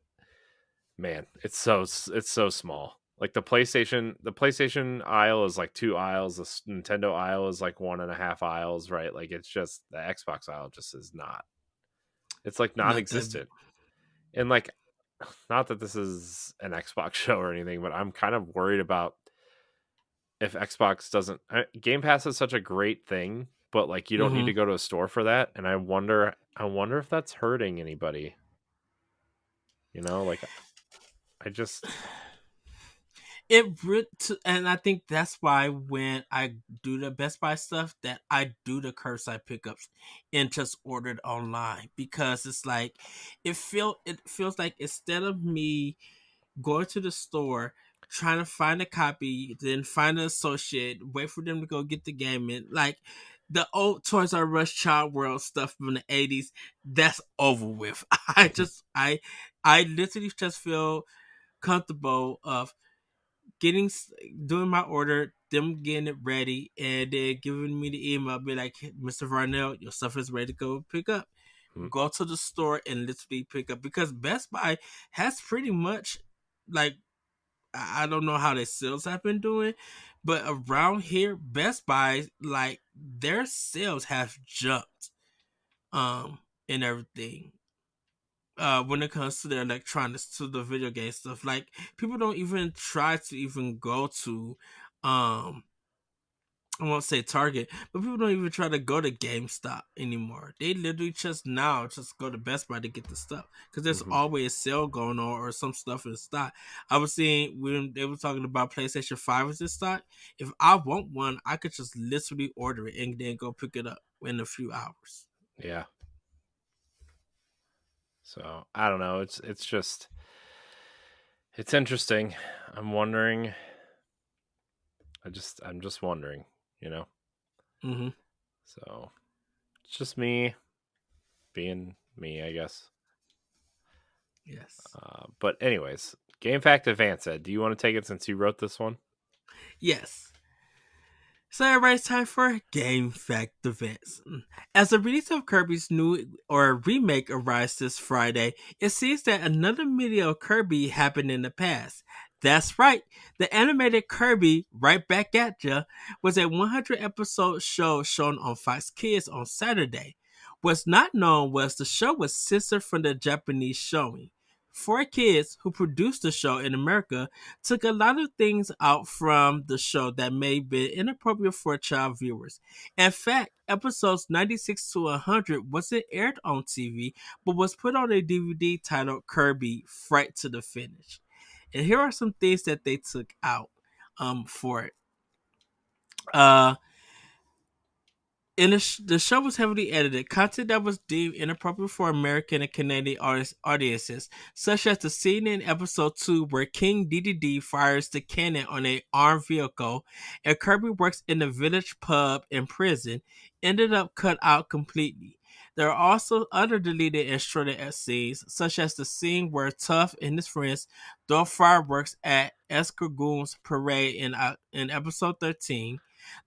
[SPEAKER 2] man, it's so small. Like the PlayStation aisle is like 2 aisles, the Nintendo aisle is like 1.5 aisles, right? Like it's just the Xbox aisle just is not. It's like
[SPEAKER 1] Not that.
[SPEAKER 2] non-existent. And like, not that this is an Xbox show or anything, but I'm kind of worried about if Xbox doesn't. Game Pass is such a great thing, but like you don't need
[SPEAKER 1] Hmm.
[SPEAKER 2] to go to a store for that. And I wonder if that's hurting anybody. You know, like I just,
[SPEAKER 1] And I think that's why when I do the Best Buy stuff, that I do the curbside pickups and just order it online, because it's like it feels like instead of me going to the store, trying to find a copy, then find an associate, wait for them to go get the game in, like the old Toys R Us Child World stuff from the 80s, that's over with. I literally just feel comfortable of getting doing my order, them getting it ready, and then giving me the email, be like, Mr. Varnell, your stuff is ready to go pick up.
[SPEAKER 2] mm,
[SPEAKER 1] Go to the store and literally pick up, because Best Buy has pretty much, like, I don't know how their sales have been doing, but around here, Best Buy, like, their sales have jumped, and everything. When it comes to the electronics, to the video game stuff, like, people don't even try to even go to, um, I won't say Target, but people don't even try to go to GameStop anymore. They literally just now just go to Best Buy to get the stuff, because there's
[SPEAKER 2] mhm.
[SPEAKER 1] always a sale going on or some stuff in stock. I was seeing when they were talking about PlayStation 5 is in stock. If I want one, I could just literally order it and then go pick it up in a few hours.
[SPEAKER 2] Yeah. So I don't know. It's just it's interesting. I'm wondering. I'm just wondering. You know.
[SPEAKER 1] Mm-hmm.
[SPEAKER 2] So it's just me being me, I guess.
[SPEAKER 1] Yes.
[SPEAKER 2] But anyways, Game Fact Advance Ed, do you want to take it since you wrote this one?
[SPEAKER 1] Yes. So everybody's time for Game Fact Events. As the release of Kirby's new or remake arrives this Friday, it seems that another media of Kirby happened in the past. That's right, the animated Kirby Right Back at Ya was a 100 episode show shown on Fox Kids on Saturday. What's not known was the show was censored from the Japanese showing. Four kids who produced the show in America took a lot of things out from the show that may be inappropriate for child viewers. In fact, episodes 96 to 100 wasn't aired on TV, but was put on a DVD titled Kirby Fright to the Finish. And here are some things that they took out for it. Uh, the show was heavily edited. Content that was deemed inappropriate for American and Canadian audiences, such as the scene in episode 2 where King DDD fires the cannon on a armed vehicle and Kirby works in the village pub and prison, ended up cut out completely. There are also other deleted and shortened scenes, such as the scene where Tough and his friends throw fireworks at Escargoon's parade in episode 13,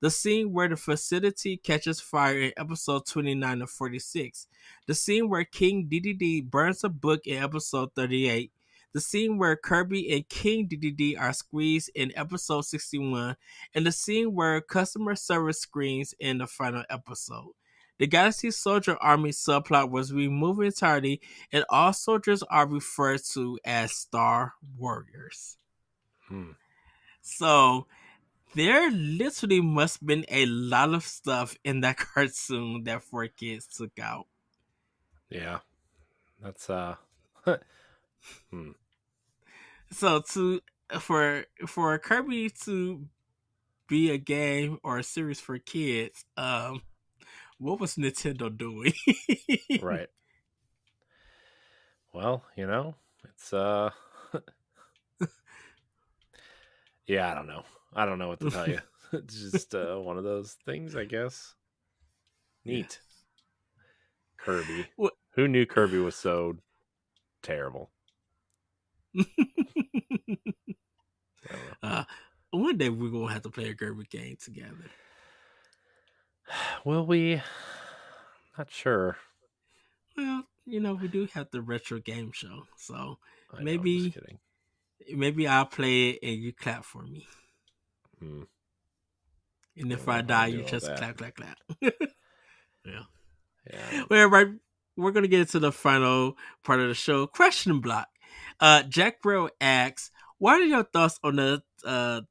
[SPEAKER 1] the scene where the facility catches fire in episode 29 of 46, the scene where King DDD burns a book in episode 38, the scene where Kirby and King DDD are squeezed in episode 61, and the scene where customer service screams in the final episode. The Galaxy Soldier Army subplot was removed entirely, and all soldiers are referred to as Star Warriors.
[SPEAKER 2] Hmm.
[SPEAKER 1] So, there literally must have been a lot of stuff in that cartoon that 4 kids took out.
[SPEAKER 2] Yeah. That's hmm.
[SPEAKER 1] So for Kirby to be a game or a series for kids, what was Nintendo doing?
[SPEAKER 2] Right. Well, it's yeah, I don't know. I don't know what to tell you. It's just one of those things, I guess. Neat.
[SPEAKER 1] Yes.
[SPEAKER 2] Kirby.
[SPEAKER 1] What?
[SPEAKER 2] Who knew Kirby was so terrible? I don't know.
[SPEAKER 1] uh, one day we're gonna have to play a Kirby game together.
[SPEAKER 2] Will we? Not sure.
[SPEAKER 1] Well, we do have the retro game show, so
[SPEAKER 2] I know, I'm just
[SPEAKER 1] maybe
[SPEAKER 2] kidding.
[SPEAKER 1] maybe I'll play it and you clap for me.
[SPEAKER 2] Hmm.
[SPEAKER 1] And
[SPEAKER 2] I
[SPEAKER 1] if
[SPEAKER 2] don't know
[SPEAKER 1] I
[SPEAKER 2] if I
[SPEAKER 1] die,
[SPEAKER 2] can
[SPEAKER 1] you
[SPEAKER 2] do all
[SPEAKER 1] just
[SPEAKER 2] that.
[SPEAKER 1] clap, clap, clap. Yeah.
[SPEAKER 2] Yeah, I don't.
[SPEAKER 1] Well, right, we're gonna get into the final part of the show. Question block. Jack Brill asks, "What are your thoughts on the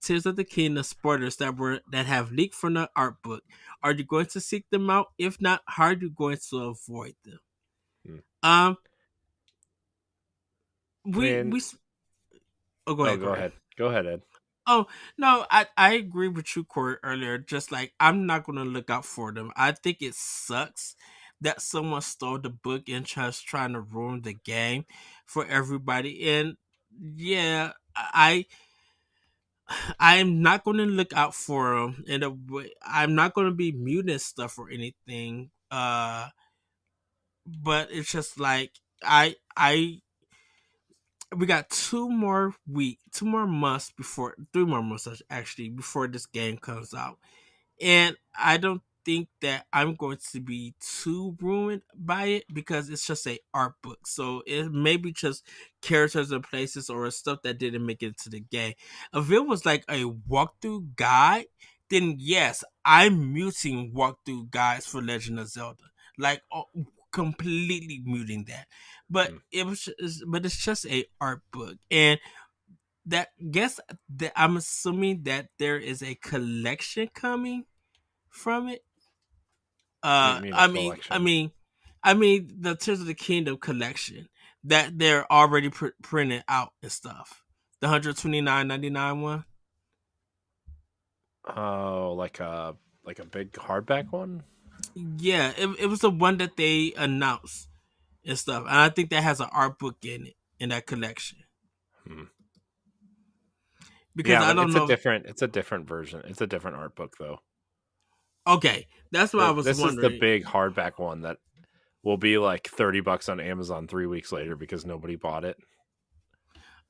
[SPEAKER 1] Tears of the Kingdom spoilers that have leaked from the art book? Are you going to seek them out? If not, how are you going to avoid them?"
[SPEAKER 2] Hmm.
[SPEAKER 1] Um,
[SPEAKER 2] I
[SPEAKER 1] we
[SPEAKER 2] mean,
[SPEAKER 1] we. Oh, go
[SPEAKER 2] oh,
[SPEAKER 1] ahead,
[SPEAKER 2] go
[SPEAKER 1] Corey.
[SPEAKER 2] ahead. Go ahead, Ed.
[SPEAKER 1] Oh no, I agree with you, Corey, earlier. Just like I'm not gonna look out for them. I think it sucks that someone stole the book and just trying to ruin the game for everybody. And yeah, I'm not gonna look out for them in a way. I'm not gonna be muting stuff or anything. But it's just like I we got 2 more months before 3 more months actually before this game comes out. And I don't think that I'm going to be too ruined by it because it's just a art book. So it may be just characters and places or stuff that didn't make it into the game. If it was like a walkthrough guide, then yes, I'm muting walkthrough guides for Legend of Zelda. Like completely muting that. But
[SPEAKER 2] Hmm.
[SPEAKER 1] but it's just a art book. And that guess that I'm assuming that there is a collection coming from it.
[SPEAKER 2] What do you
[SPEAKER 1] Uh,
[SPEAKER 2] mean a
[SPEAKER 1] I mean, I
[SPEAKER 2] collection?
[SPEAKER 1] mean, I mean the Tears of the Kingdom collection that they're already printed out and stuff. The 129.99 one.
[SPEAKER 2] Oh, like a big hardback one?
[SPEAKER 1] Yeah, it was the one that they announced and stuff, and I think that has an art book in it in that collection
[SPEAKER 2] Hmm.
[SPEAKER 1] because
[SPEAKER 2] Yeah,
[SPEAKER 1] I
[SPEAKER 2] but
[SPEAKER 1] don't know.
[SPEAKER 2] it's a different version. It's a different art book though.
[SPEAKER 1] Okay, that's what I was
[SPEAKER 2] This is the
[SPEAKER 1] wondering.
[SPEAKER 2] big hardback one that will be like $30 on Amazon 3 weeks later because nobody bought it.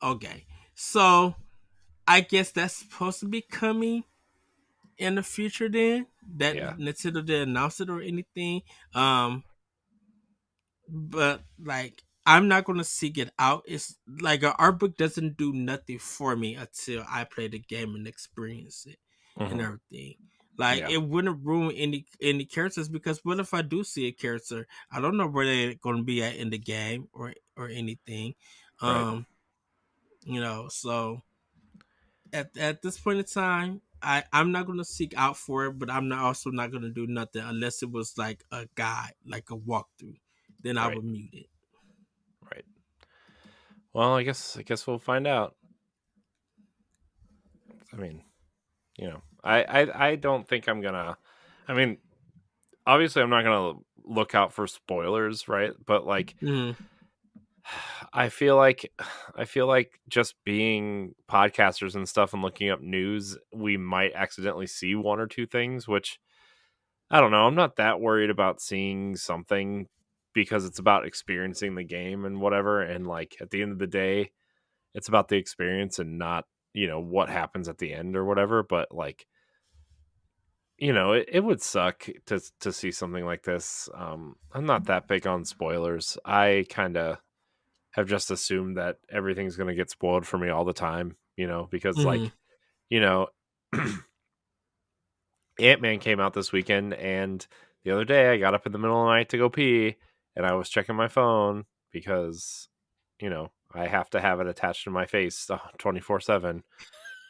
[SPEAKER 1] Okay, so I guess that's supposed to be coming in the future then that
[SPEAKER 2] Yeah.
[SPEAKER 1] Nintendo didn't announce it or anything. But like I'm not gonna seek it out. It's like an art book doesn't do nothing for me until I play the game and experience it and
[SPEAKER 2] Hmm.
[SPEAKER 1] everything. Like
[SPEAKER 2] Yeah.
[SPEAKER 1] it wouldn't ruin any characters because what if I do see a character? I don't know where they're gonna be at in the game or anything.
[SPEAKER 2] Right.
[SPEAKER 1] Um, so at this point in time, I'm not gonna seek out for it, but I'm not also not gonna do nothing unless it was like a guide, like a walkthrough. Then I
[SPEAKER 2] Right.
[SPEAKER 1] would mute it.
[SPEAKER 2] Right. Well, I guess we'll find out. I mean, I don't think I'm gonna. I mean, obviously, I'm not gonna look out for spoilers, right? But like,
[SPEAKER 1] Mm,
[SPEAKER 2] I feel like I feel like just being podcasters and stuff and looking up news, we might accidentally see one or two things, which I don't know. I'm not that worried about seeing something because it's about experiencing the game and whatever. And like at the end of the day, it's about the experience and not, what happens at the end or whatever. But like, it would suck to see something like this. I'm not that big on spoilers. I kind of have just assumed that everything's going to get spoiled for me all the time, because
[SPEAKER 1] mm,
[SPEAKER 2] like, you know, Ant-Man came out this weekend, and the other day I got up in the middle of the night to go pee, and I was checking my phone because, I have to have it attached to my face 24/7,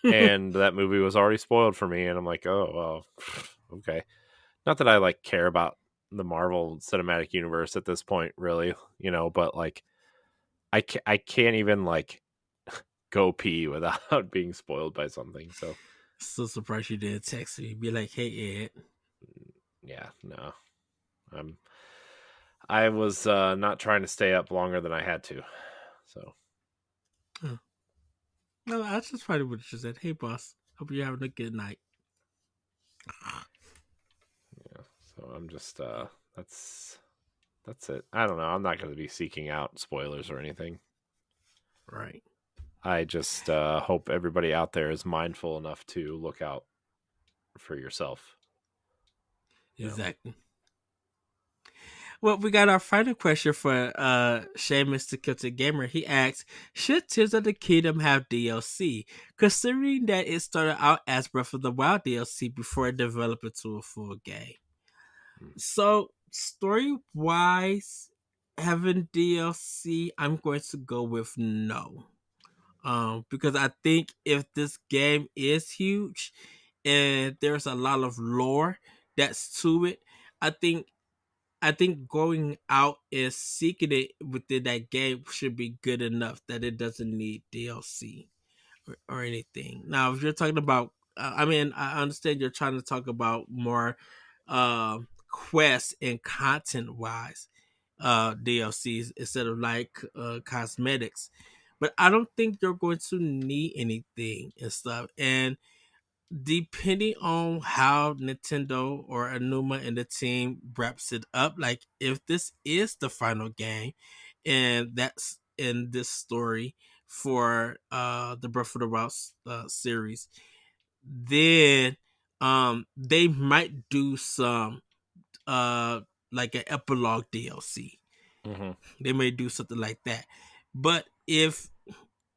[SPEAKER 2] and that movie was already spoiled for me, and I'm like, oh, well, okay. Not that I like care about the Marvel Cinematic Universe at this point, really, but like I can't even like go pee without being spoiled by something. So
[SPEAKER 1] so surprised you didn't text me. Be like, hey Ed.
[SPEAKER 2] yeah, no, I'm I was not trying to stay up longer than I had to. So
[SPEAKER 1] Oh. No, I just probably would have just said, hey boss, hope you're having a good night.
[SPEAKER 2] yeah, so I'm just that's it. I don't know. I'm not going to be seeking out spoilers or anything.
[SPEAKER 1] Right.
[SPEAKER 2] I just hope everybody out there is mindful enough to look out for yourself. You know.
[SPEAKER 1] Exactly. Well, we got our final question for Seamus the Kilted Gamer. He asks, should Tears of the Kingdom have DLC? Considering that it started out as Breath of the Wild DLC before it developed into a full game. So, story wise, having DLC, I'm going to go with no. Because I think if this game is huge and there's a lot of lore that's to it, I think going out and seeking it within that game should be good enough that it doesn't need DLC or anything. Now, if you're talking about, I mean, I understand you're trying to talk about more quests and content wise DLCs instead of like cosmetics. But I don't think you're going to need anything and stuff. And depending on how Nintendo or Anuma and the team wraps it up, like if this is the final game and that's in this story for the Breath of the Wild series, then they might do some uh like an epilogue DLC.
[SPEAKER 2] Mm-hmm.
[SPEAKER 1] They may do something like that. But if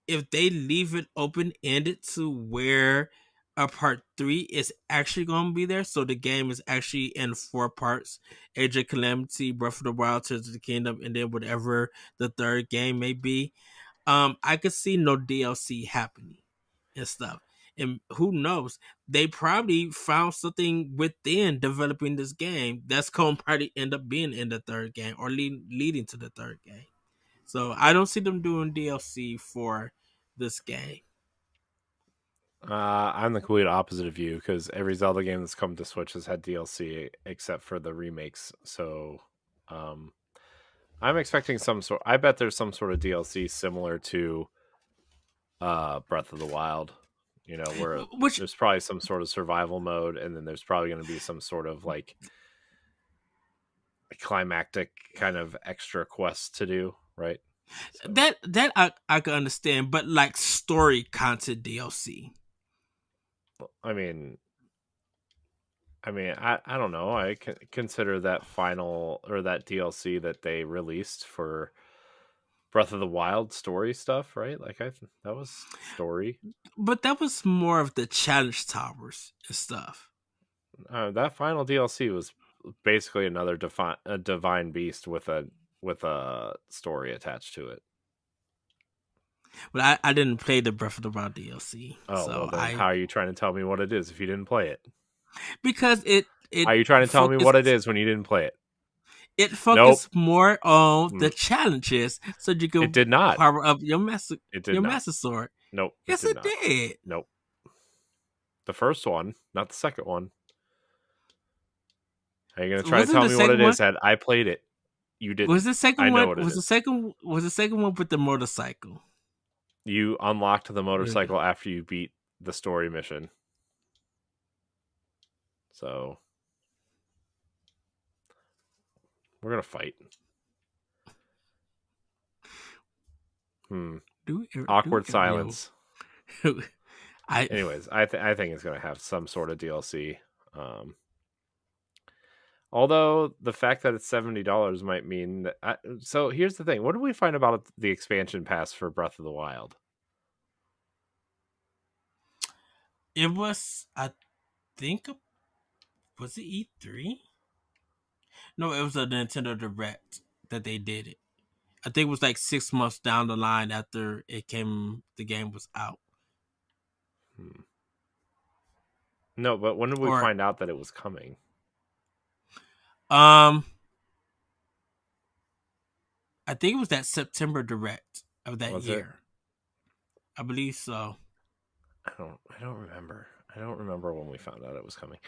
[SPEAKER 1] they leave it open ended to where a part 3 is actually going to be there, so the game is actually in 4 parts: Age of Calamity, Breath of the Wild, Tears of the Kingdom, and then whatever the third game may be, I could see no DLC happening and stuff. And who knows? They probably found something within developing this game that's going to probably end up being in the third game or leading to the third game. So I don't see them doing DLC for this game.
[SPEAKER 2] I'm the complete opposite of you because every Zelda game that's come to Switch has had DLC except for the remakes. So, I'm expecting some sort. I bet there's some sort of DLC similar to Breath of the Wild. You know, where
[SPEAKER 1] Which,
[SPEAKER 2] there's probably some sort of survival mode, and then there's probably going to be some sort of like climactic kind of extra quest to do, right? So,
[SPEAKER 1] that I can understand, but like story content DLC.
[SPEAKER 2] I mean, I don't know. I consider that final or that DLC that they released for Breath of the Wild story stuff, right? Like that was story.
[SPEAKER 1] But that was more of the challenge towers and stuff.
[SPEAKER 2] That final DLC was basically another a divine beast with a story attached to it.
[SPEAKER 1] But I didn't play the Breath of the Wild DLC,
[SPEAKER 2] Oh well,
[SPEAKER 1] so
[SPEAKER 2] then
[SPEAKER 1] I
[SPEAKER 2] how are you trying to tell me what it is if you didn't play it?
[SPEAKER 1] because it
[SPEAKER 2] How are you trying to tell me what it
[SPEAKER 1] focused
[SPEAKER 2] is when you didn't play it?
[SPEAKER 1] it
[SPEAKER 2] Nope.
[SPEAKER 1] focused more on the
[SPEAKER 2] Mm.
[SPEAKER 1] challenges, so you
[SPEAKER 2] It
[SPEAKER 1] could
[SPEAKER 2] did not.
[SPEAKER 1] power up
[SPEAKER 2] It did
[SPEAKER 1] your
[SPEAKER 2] not.
[SPEAKER 1] master sword.
[SPEAKER 2] Nope. It
[SPEAKER 1] Yes,
[SPEAKER 2] did
[SPEAKER 1] it
[SPEAKER 2] not.
[SPEAKER 1] did.
[SPEAKER 2] Nope. The first one, not the second one. Are you going to try to
[SPEAKER 1] Wasn't
[SPEAKER 2] tell
[SPEAKER 1] the
[SPEAKER 2] me what
[SPEAKER 1] second
[SPEAKER 2] it
[SPEAKER 1] one?
[SPEAKER 2] is that I played it? You
[SPEAKER 1] Was
[SPEAKER 2] didn't.
[SPEAKER 1] the
[SPEAKER 2] I
[SPEAKER 1] second
[SPEAKER 2] know
[SPEAKER 1] one?
[SPEAKER 2] what it is.
[SPEAKER 1] Was the second one with the motorcycle?
[SPEAKER 2] You unlocked the
[SPEAKER 1] Really?
[SPEAKER 2] motorcycle after you beat the story mission. So we're gonna fight. Awkward
[SPEAKER 1] Do
[SPEAKER 2] silence.
[SPEAKER 1] I
[SPEAKER 2] Anyways, I think it's gonna have some sort of DLC. Um, Although the fact that it's $70 might mean that. So here's the thing: what did we find about the expansion pass for Breath of the Wild?
[SPEAKER 1] it was I think was it E3? No, it was a Nintendo Direct that they did it. I think it was like 6 months down the line after the game was out.
[SPEAKER 2] Hmm. No, but when did we
[SPEAKER 1] Or
[SPEAKER 2] find out that it was coming?
[SPEAKER 1] um I think it was that September Direct of that
[SPEAKER 2] Was it?
[SPEAKER 1] year. I believe so.
[SPEAKER 2] I don't remember. I don't remember when we found out it was coming.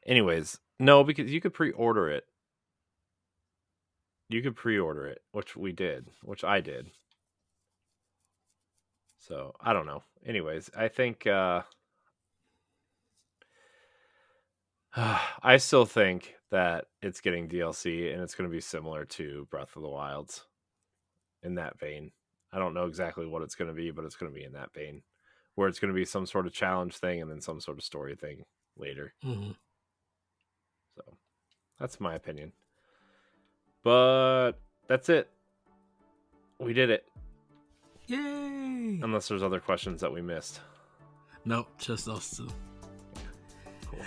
[SPEAKER 2] Anyways, no, because you could pre-order it. You could pre-order it, which we did, which I did. So I don't know. Anyways, I think I still think that it's getting DLC and it's going to be similar to Breath of the Wilds in that vein. I don't know exactly what it's going to be, but it's going to be in that vein where it's going to be some sort of challenge thing and then some sort of story thing later.
[SPEAKER 1] Mm-hmm.
[SPEAKER 2] So that's my opinion. But that's it. We did it.
[SPEAKER 1] Yay!
[SPEAKER 2] Unless there's other questions that we missed.
[SPEAKER 1] Nope, just those two.
[SPEAKER 2] Cool.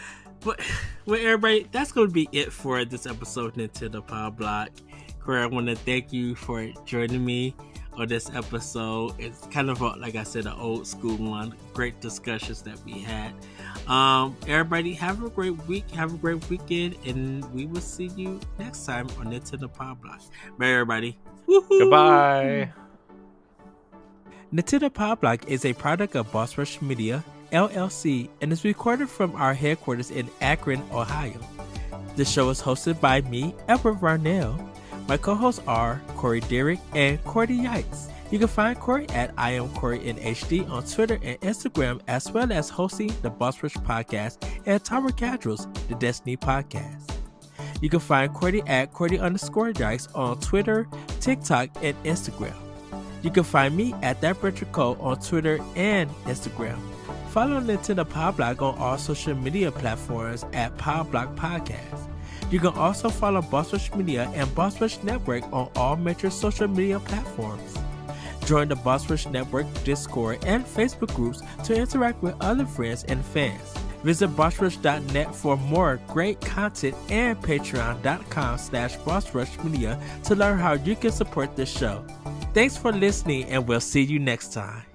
[SPEAKER 1] Well, everybody, that's going to be it for this episode of Nintendo Pow Block. Corey, I want to thank you for joining me on this episode. It's kind of, like I said, an old school one. Great discussions that we had. Everybody, have a great week. Have a great weekend. And we will see you next time on Nintendo Pow Block. Bye, everybody. Woo-hoo!
[SPEAKER 2] Goodbye.
[SPEAKER 1] Nintendo Pow Block is a product of Boss Rush Media, LLC, and is recorded from our headquarters in Akron, Ohio. The show is hosted by me, Edward Varnell. My co-hosts are Corey Dirrig and Corey Yikes. You can find Corey at I am Corey in HD on Twitter and Instagram, as well as hosting the Boss Rush Podcast and Tower Casuals, the Destiny Podcast. You can find Corey at Corey_Yikes on Twitter, TikTok, and Instagram. You can find me at That Richard Cole on Twitter and Instagram. Follow Nintendo Pow Block on all social media platforms at Pow Block Podcast. You can also follow Boss Rush Media and Boss Rush Network on all major social media platforms. Join the Boss Rush Network Discord and Facebook groups to interact with other friends and fans. Visit bossrush.net for more great content and patreon.com/bossrushmedia to learn how you can support this show. Thanks for listening, and we'll see you next time.